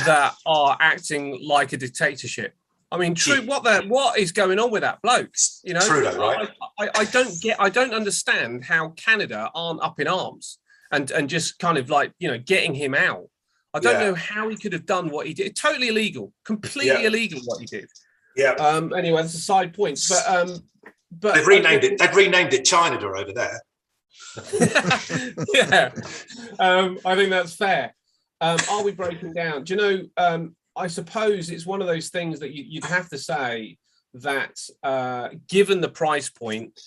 that are acting like a dictatorship? I mean, true. What is going on with that bloke? You know, Trudeau, right? I don't understand how Canada aren't up in arms and just kind of like, you know, getting him out. I don't know how he could have done what he did. Totally illegal, completely illegal what he did. Yeah. Anyway, that's a side point. But they've renamed it. They've renamed it China over there. Yeah. I think that's fair. Are we breaking down? Do you know? I suppose it's one of those things that you'd have to say that, given the price point,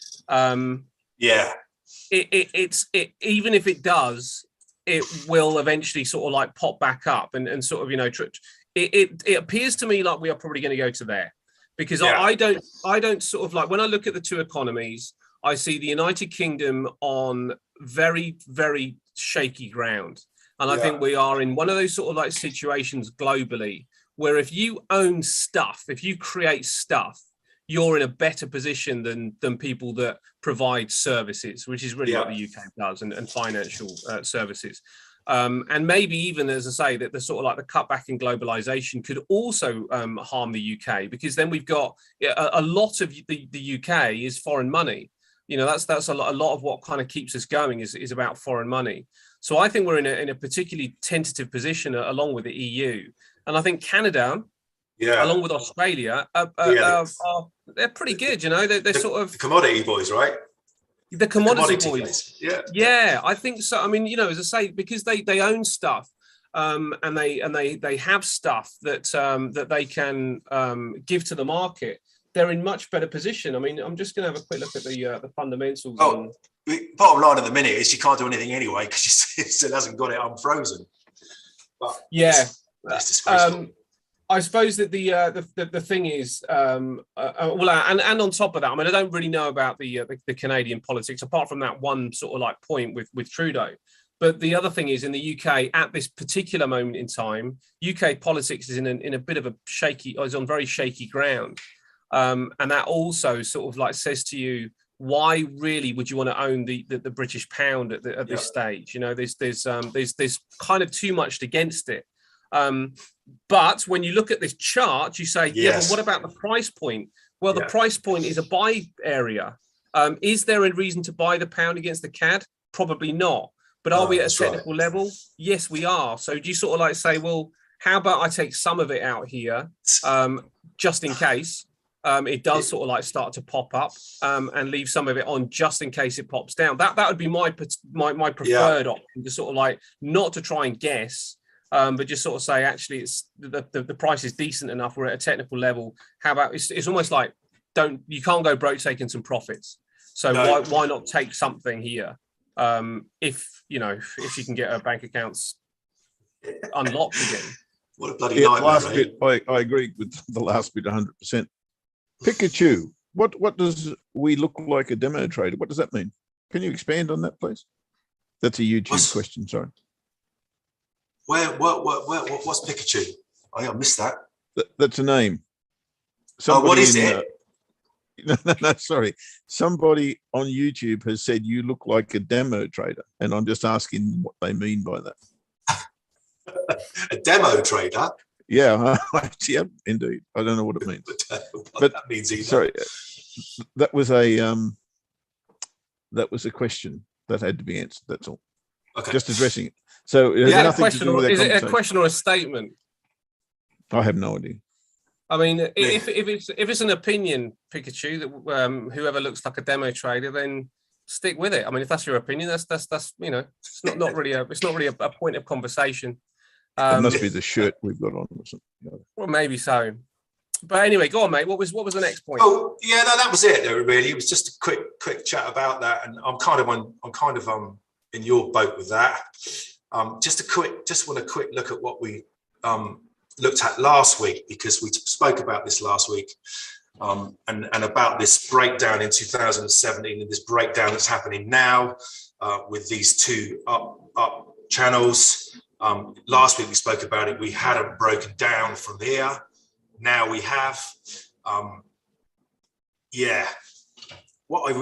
even if it does, it will eventually sort of like pop back up and sort of, you know, it appears to me like we are probably going to go to there, because I don't sort of like, when I look at the two economies, I see the United Kingdom on very, very shaky ground. And I think we are in one of those sort of like situations globally where if you own stuff, if you create stuff, you're in a better position than people that provide services, which is really what the UK does, and financial services. And maybe even, as I say, that the sort of like the cutback in globalization could also harm the UK, because then we've got a lot of the UK is foreign money. You know, that's a lot of what kind of keeps us going is about foreign money. So I think we're in a particularly tentative position along with the EU. And I think Canada, along with Australia, they're pretty good. You know, they're sort of the commodity boys, right? The commodity boys. Yeah, I think so. I mean, you know, as I say, because they own stuff, and they have stuff that that they can give to the market. They're in much better position. I mean, I'm just going to have a quick look at the fundamentals. Bottom line at the minute is you can't do anything anyway because you still hasn't got it unfrozen. But it's disgraceful. I suppose that the thing is, and on top of that, I mean, I don't really know about the Canadian politics apart from that one sort of like point with Trudeau. But the other thing is, in the UK at this particular moment in time, UK politics is in a bit of a is on very shaky ground. And that also sort of like says to you, why really would you want to own the British pound at this stage? You know, there's kind of too much against it. But when you look at this chart, you say, but what about the price point? Well, the price point is a buy area. Is there a reason to buy the pound against the CAD? Probably not. But are we at a technical level? Yes, we are. So do you sort of like say, well, how about I take some of it out here, just in case it does sort of like start to pop up, and leave some of it on just in case it pops down? That would be my preferred option, to sort of like not to try and guess, but just sort of say, actually, it's the price is decent enough. We're at a technical level. How about it's almost like you can't go broke taking some profits. So why not take something here? If you can get our bank accounts unlocked again. What a bloody nightmare. Last bit, I agree with the last bit 100%. Pikachu, what does we look like a demo trader? What does that mean? Can you expand on that, please? That's a YouTube question. Sorry. What's Pikachu? I missed that. That's a name. What is it? No, sorry. Somebody on YouTube has said you look like a demo trader, and I'm just asking what they mean by that. A demo trader? Yeah, yeah, indeed. I don't know what it means. But that means either. Sorry, that was a question that had to be answered. That's all. Okay. Just addressing it. So it has nothing to do with that. Is it a question or a statement? I have no idea. I mean, if it's an opinion, Pikachu, that whoever looks like a demo trader, then stick with it. I mean, if that's your opinion, that's you know, it's not really a point of conversation. It must be the shirt we've got on or something. Well, maybe so. But anyway, go on, mate. What was the next point? Oh, yeah, no, that was it. Really, it was just a quick chat about that, and I'm kind of in your boat with that. Just want a quick look at what we looked at last week, because we spoke about this last week, and about this breakdown in 2017 and this breakdown that's happening now with these two up channels. Last week we spoke about it. We hadn't broken down from here. Now we have. What I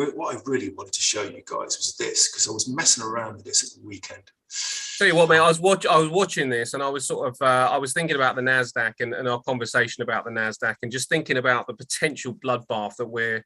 really wanted to show you guys was this, because I was messing around with this at the weekend. Tell you what, mate, I was watching this, and I was sort of I was thinking about the Nasdaq and our conversation about the Nasdaq, and just thinking about the potential bloodbath that we're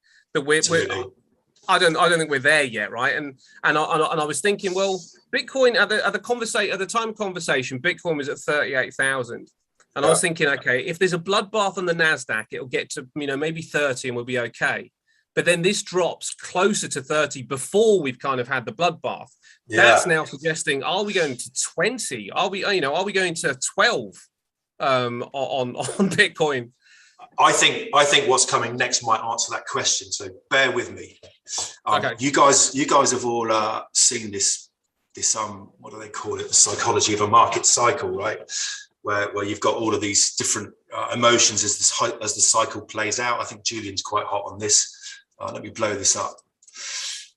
I don't think we're there yet, right? And I was thinking, well, Bitcoin at the time of conversation, Bitcoin was at 38,000, and I was thinking, okay, if there's a bloodbath on the Nasdaq, it'll get to maybe 30 and we'll be okay. But then this drops closer to 30 before we've kind of had the bloodbath. Yeah. That's now suggesting, are we going to 20? Are we going to 12 on Bitcoin? I think what's coming next might answer that question. So bear with me. Okay. You guys have all seen this what do they call it? The psychology of a market cycle, right? Where you've got all of these different emotions as the cycle plays out. I think Julian's quite hot on this. Let me blow this up.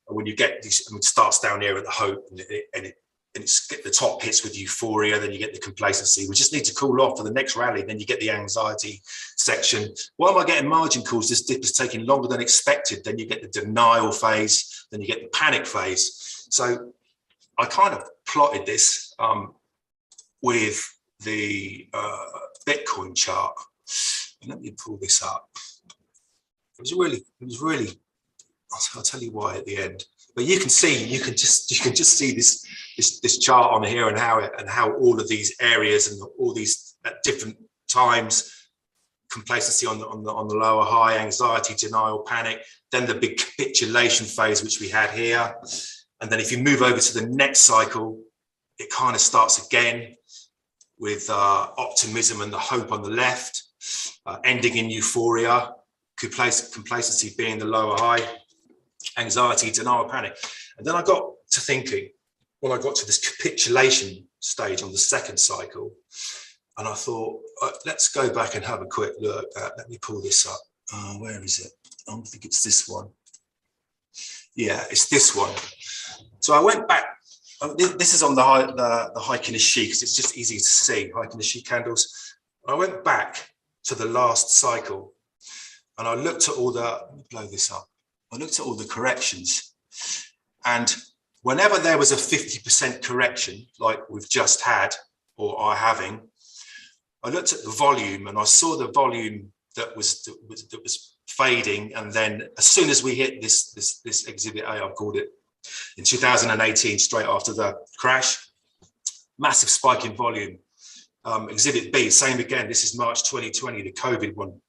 When you get these, it starts down here at the hope, and it's the top hits with euphoria, then you get the complacency. We just need to cool off for the next rally. Then you get the anxiety section. Why am I getting margin calls? This dip is taking longer than expected. Then you get the denial phase. Then you get the panic phase. So I kind of plotted this with the Bitcoin chart. And let me pull this up. It was really. I'll tell you why at the end. But you can just see this chart on here and how all of these areas and all these at different times, complacency on the lower high, anxiety, denial, panic, then the big capitulation phase, which we had here. And then if you move over to the next cycle, it kind of starts again with optimism and the hope on the left, ending in euphoria, complacency being the lower high, anxiety, denial, panic. And then I got to thinking, well, I got to this capitulation stage on the second cycle, and I thought, let's go back and have a quick look at, let me pull this up. Where is it? I don't think it's this one. Yeah, it's this one. So I went back. This is on the Heikin-Ishii because it's just easy to see, Heikin-Ishii candles. I went back to the last cycle and I looked at all the, let me blow this up. I looked at all the corrections, and whenever there was a 50% correction, like we've just had or are having, I looked at the volume and I saw the volume that was fading. And then as soon as we hit this exhibit A, I've called it, in 2018, straight after the crash, massive spike in volume. Exhibit B, same again. This is March 2020, the COVID one.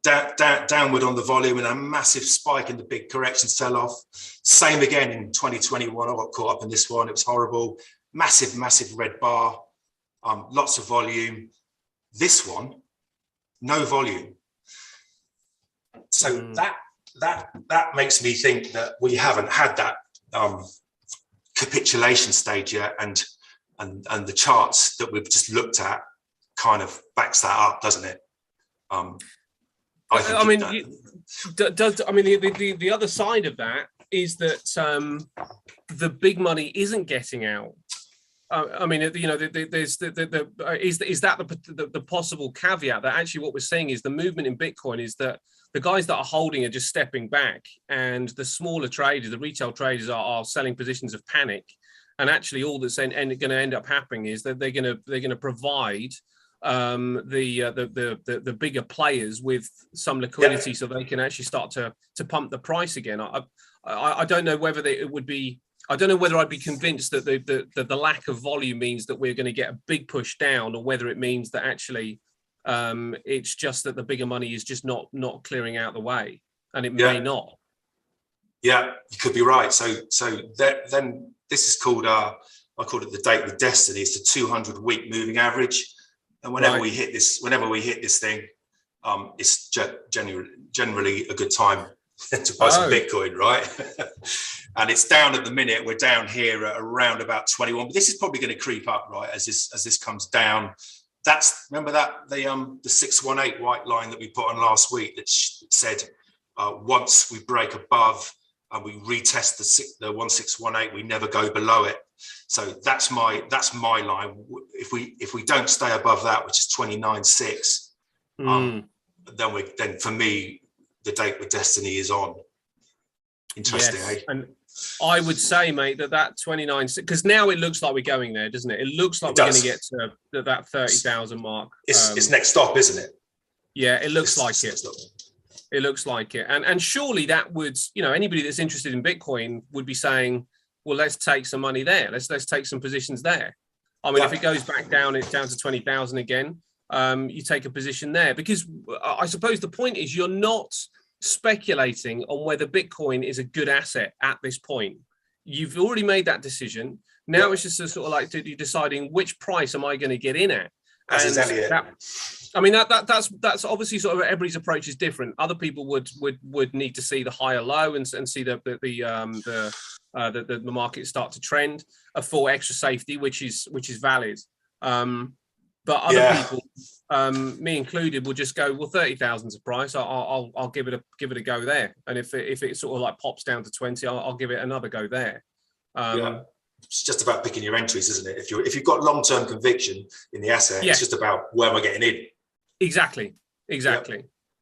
Downward on the volume and a massive spike in the big correction sell-off. Same again in 2021. I got caught up in this one. It was horrible. Massive red bar. Lots of volume. This one, no volume. So that makes me think that we haven't had that capitulation stage yet, and the charts that we've just looked at kind of backs that up, doesn't it? I mean, the other side of that is that the big money isn't getting out. I mean, you know, there's is that the possible caveat that actually what we're seeing is the movement in Bitcoin is that the guys that are holding are just stepping back, and the smaller traders, the retail traders, are selling positions of panic. And actually, all that's going to end up happening is that they're going to provide the bigger players with some liquidity, so they can actually start to pump the price again. I don't know whether it would be. I don't know whether I'd be convinced that the lack of volume means that we're going to get a big push down, or whether it means that actually it's just that the bigger money is just not clearing out the way, and it may not. Yeah, you could be right. So then this is called I call it the date with destiny. It's the 200-week moving average, and whenever we hit this thing, it's generally a good time to buy some Bitcoin, right? And it's down at the minute. We're down here at around about 21, but this is probably going to creep up, right, as this comes down. Remember that the 618 white line that we put on last week that said once we break above and we retest the 1618, we never go below it. So that's my line. If we don't stay above that, which is 29.6, then for me the date with destiny is on. Interesting, yes. eh? And I would say, mate, that 29, because now it looks like we're going there, doesn't it? It looks like we're going to get to that 30,000 mark. It's next stop, isn't it? Yeah, it looks like it. It looks like it. And surely that would, you know, anybody that's interested in Bitcoin would be saying, well, let's take some money there. Let's take some positions there. I mean, if it goes back down, it's down to 20,000 again. You take a position there, because I suppose the point is you're not speculating on whether Bitcoin is a good asset at this point. You've already made that decision. Now it's just a sort of like deciding which price am I going to get in at. That's exactly it. I mean, that's obviously sort of everybody's approach is different. Other people would need to see the higher low and see the market start to trend for extra safety, which is valid. But other people, me included, will just go, well, 30,000 is a price. I'll give it a go there. And if it sort of like pops down to 20, I'll give it another go there. It's just about picking your entries, isn't it? If you've got long-term conviction in the asset, it's just about where am I getting in? Exactly. Yeah.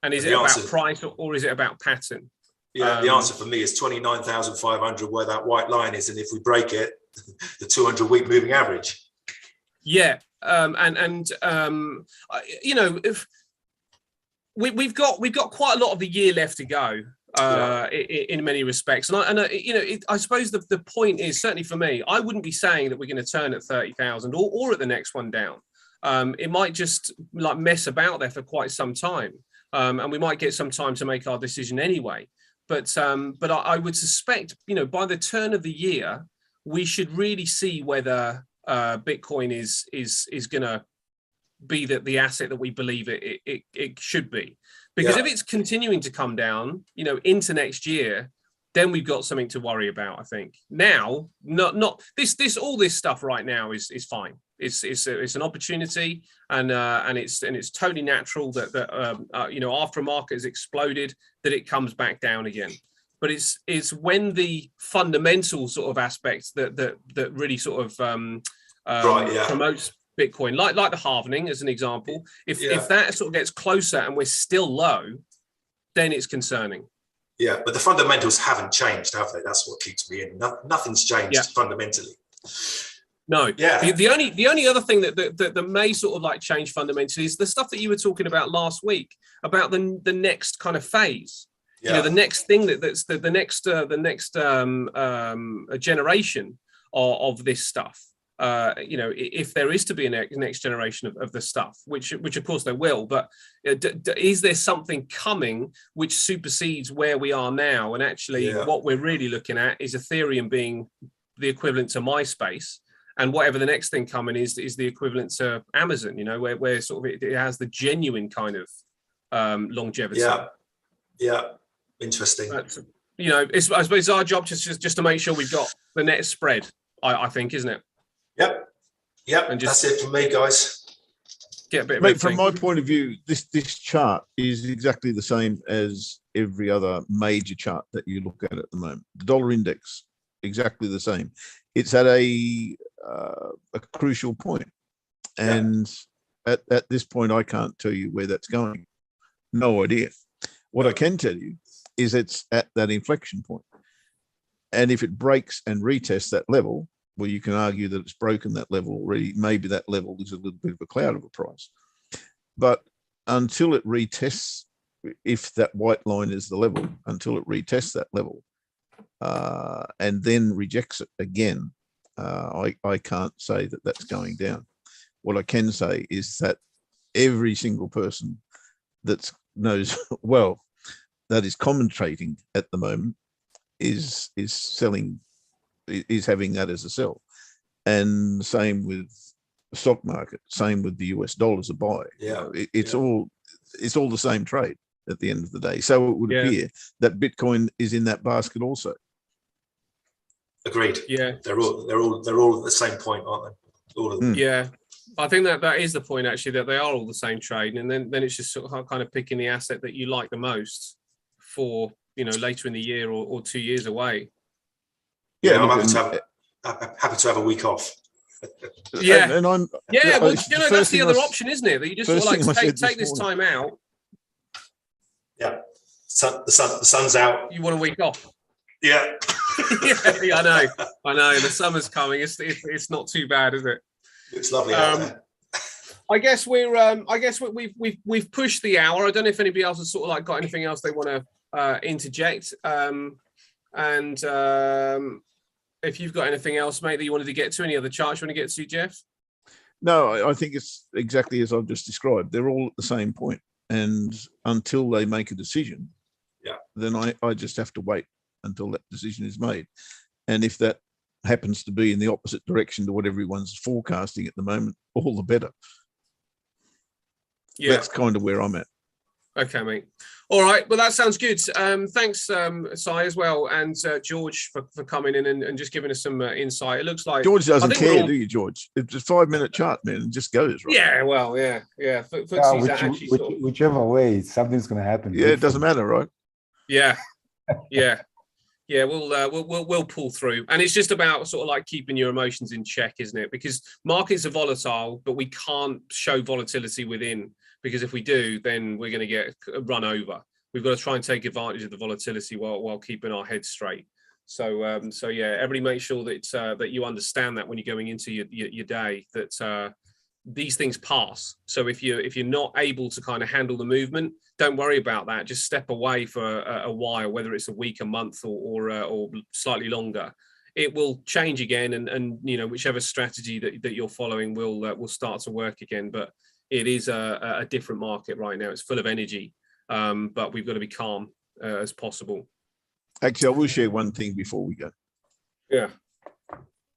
And is it about price or is it about pattern? Yeah, the answer for me is 29,500 where that white line is, and if we break it, the 200-week moving average. Yeah, you know, if we've got quite a lot of the year left to go. In many respects, and you know, I suppose the point is, certainly for me, I wouldn't be saying that we're going to turn at 30,000 or at the next one down. It might just like mess about there for quite some time, and we might get some time to make our decision anyway. But I would suspect, you know, by the turn of the year, we should really see whether Bitcoin is going to be the asset that we believe it should be. Because if it's continuing to come down, you know, into next year, then we've got something to worry about. I think now, not this all this stuff right now is fine. It's an opportunity, and it's totally natural that you know, after a market has exploded, that it comes back down again. But it's when the fundamental sort of aspects that really sort of promotes Bitcoin, like the halvening as an example, if that sort of gets closer and we're still low, then it's concerning. Yeah, but the fundamentals haven't changed, have they? That's what keeps me in. Nothing's changed fundamentally. No. Yeah. The only other thing that may sort of like change fundamentally is the stuff that you were talking about last week about the next kind of phase. You know, the next thing that's the next generation of this stuff. You know, if there is to be a next generation of the stuff, which of course there will, but is there something coming which supersedes where we are now? And actually, what we're really looking at is Ethereum being the equivalent to MySpace, and whatever the next thing coming is the equivalent to Amazon. You know, where sort of it has the genuine kind of longevity. Yeah, interesting. But, you know, I suppose it's our job just to make sure we've got the net spread. I think, isn't it? Yep. And that's it from me, guys. Get a bit. Mate, from my point of view, this chart is exactly the same as every other major chart that you look at the moment. The dollar index, exactly the same. It's at a crucial point, and at this point, I can't tell you where that's going. No idea. What I can tell you is it's at that inflection point, and if it breaks and retests that level, well, you can argue that it's broken that level already. Maybe that level is a little bit of a cloud of a price. But until it retests, if that white line is the level, until it retests that level and then rejects it again, I can't say that that's going down. What I can say is that every single person that knows well, that is commentating at the moment, is selling, is having that as a sell. And same with the stock market, same with the US dollar as a buy. It's all the same trade at the end of the day. So it would appear that Bitcoin is in that basket also. Agreed. Yeah, they're all at the same point, aren't they? All of them. Yeah, I think that is the point actually, that they are all the same trade, and then it's just sort of kind of picking the asset that you like the most for, you know, later in the year or 2 years away. Yeah, I'm happy to have a week off. Well, you know, that's the other option, isn't it? That you just sort of like take this time out. Yeah, the sun's out. You want a week off? Yeah. I know. The summer's coming. It's not too bad, is it? It's lovely out there. I guess we've pushed the hour. I don't know if anybody else has sort of like got anything else they want to interject. And if you've got anything else, mate, that you wanted to get to, any other charts you want to get to, Jeff? No, I think it's exactly as I've just described. They're all at the same point, and until they make a decision, then I just have to wait until that decision is made. And if that happens to be in the opposite direction to what everyone's forecasting at the moment, all the better. Yeah. That's kind of where I'm at. Okay, mate. All right. Well, that sounds good. Thanks, Si, as well, and George for coming in and just giving us some insight. It looks like George doesn't care, do you, George? It's a 5-minute chart, man, and just goes, right? Yeah, well, yeah. Whichever way, something's going to happen. Yeah, it doesn't matter, right? Yeah. We'll pull through, and it's just about sort of like keeping your emotions in check, isn't it? Because markets are volatile, but we can't show volatility within, because if we do, then we're going to get run over. We've got to try and take advantage of the volatility while keeping our heads straight. So yeah, everybody make sure that that you understand that when you're going into your day, that these things pass. So if you're not able to kind of handle the movement, don't worry about that. Just step away for a while, whether it's a week, a month, or slightly longer. It will change again, and whichever strategy that you're following will start to work again. But it is a different market right now. It's full of energy, but we've got to be calm as possible. Actually, I will share one thing before we go. Yeah.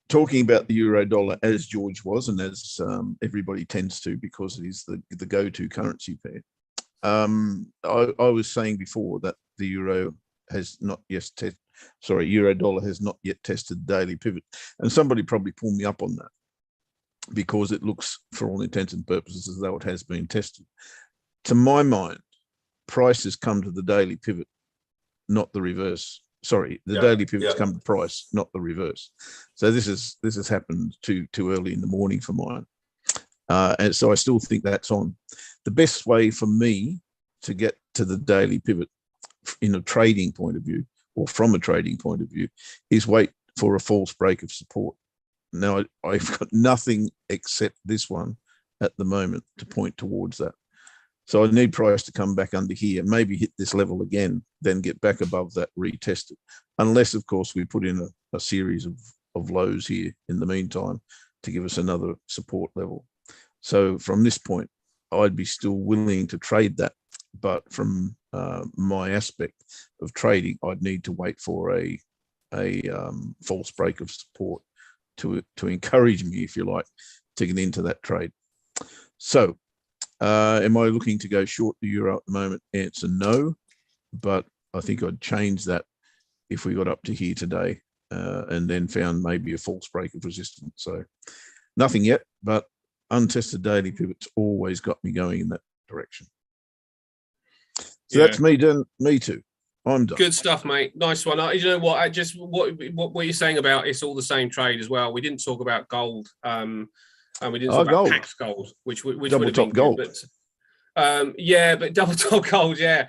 Talking about the euro dollar, as George was, and as everybody tends to, because it is the go-to currency pair. I was saying before that the euro has not yet euro dollar has not yet tested daily pivot, and somebody probably pulled me up on that because it looks, for all intents and purposes, as though it has been tested. To my mind, price has come to the daily pivot, not the reverse. Sorry, the daily pivots come to price, not the reverse. So this has happened too early in the morning for mine, and so I still think that's on. The best way for me to get to the daily pivot in a trading point of view, or from a trading point of view, is wait for a false break of support. Now, I've got nothing except this one at the moment to point towards that. So I need price to come back under here, maybe hit this level again, then get back above that, retest it. Unless, of course, we put in a series of lows here in the meantime to give us another support level. So from this point, I'd be still willing to trade that. But from my aspect of trading, I'd need to wait for a false break of support to encourage me, if you like, to get into that trade. So am I looking to go short the euro at the moment? Answer no, but I think I'd change that if we got up to here today and then found maybe a false break of resistance. So nothing yet, but untested daily pivots always got me going in that direction. So that's me done. Me too. I'm done. Good stuff, mate. Nice one. You know what? What you're saying about it's all the same trade as well. We didn't talk about gold. And we didn't talk about Pax gold, which double top gold. Good, but double top gold, it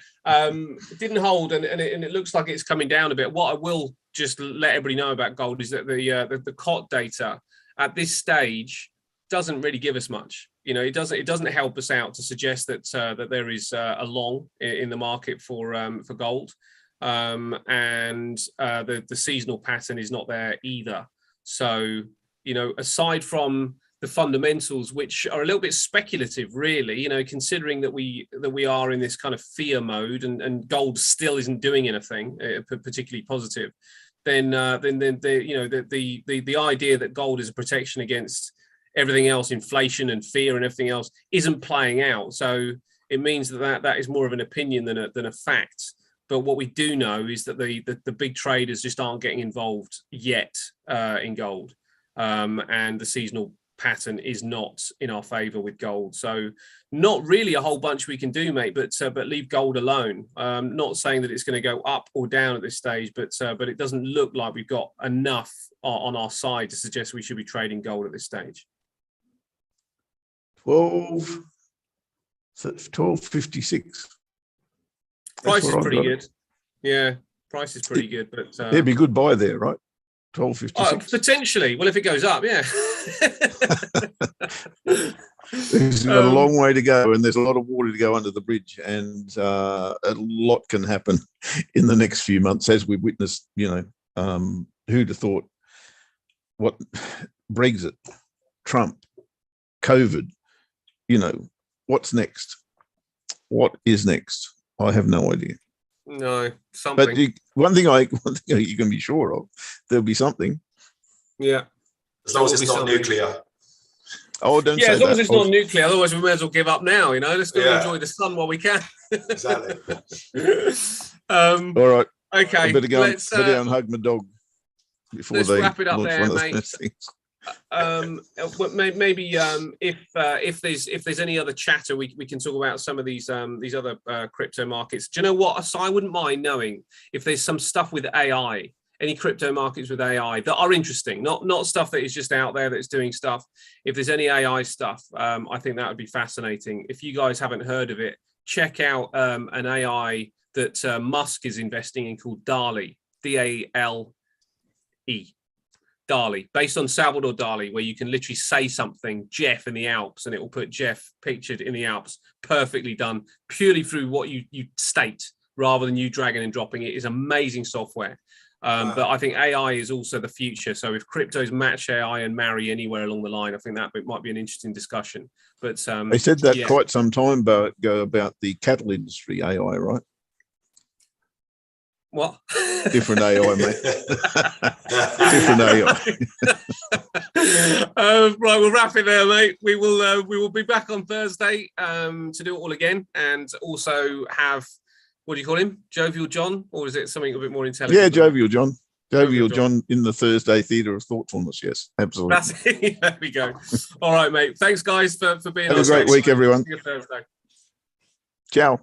didn't hold, and it looks like it's coming down a bit. What I will just let everybody know about gold is that the COT data at this stage doesn't really give us much. It doesn't help us out to suggest that that there is a long in the market for gold, and the seasonal pattern is not there either. So aside from the fundamentals, which are a little bit speculative, really, considering that we are in this kind of fear mode, and gold still isn't doing anything particularly positive, then the idea that gold is a protection against everything else, inflation and fear and everything else, isn't playing out. So it means that is more of an opinion than a fact. But what we do know is that the big traders just aren't getting involved yet in gold, and the seasonal pattern is not in our favor with gold. So not really a whole bunch we can do, mate, but leave gold alone. Not saying that it's going to go up or down at this stage, but it doesn't look like we've got enough on our side to suggest we should be trading gold at this stage. 12.56. Price is pretty good. Yeah, price is pretty good, but it'd be a good buy there, right? 12.56. Potentially. Well, if it goes up, yeah. There's got a long way to go, and there's a lot of water to go under the bridge, and a lot can happen in the next few months, as we've witnessed. Who'd have thought? What Brexit, Trump, COVID. What's next? What is next? I have no idea. No, something. But one thing you can be sure of, there'll be something. Yeah. As long as it's not nuclear. Oh, don't Yeah, say as long that. as it's not nuclear, otherwise we may as well give up now. Let's go enjoy the sun while we can. Exactly. All right. Okay. I better go and hug my dog before let's they wrap it up launch there, one of mate. those things. Maybe if there's any other chatter, we can talk about some of these other crypto markets. Do you know what? So I wouldn't mind knowing if there's some stuff with AI, any crypto markets with AI that are interesting, not stuff that is just out there that's doing stuff. If there's any AI stuff, I think that would be fascinating. If you guys haven't heard of it, check out an AI that Musk is investing in called DALI, D-A-L-E. DALI, based on Salvador Dali, where you can literally say something, Jeff in the Alps, and it will put Jeff pictured in the Alps, perfectly done, purely through what you state, rather than you dragging and dropping it. Is amazing software. But I think AI is also the future. So if cryptos match AI and marry anywhere along the line, I think that might be an interesting discussion. But they said that quite some time ago about the cattle industry AI, right? What? Different AI, mate. Different AI. Right, we'll wrap it there, mate. We will be back on Thursday to do it all again, and also have, what do you call him? Jovial John, or is it something a bit more intelligent? Yeah, Jovial John. Jovial John in the Thursday Theatre of Thoughtfulness. Yes, absolutely. That's it. There we go. All right, mate. Thanks, guys, for being on. Have a great week, everyone. See you Thursday. Ciao.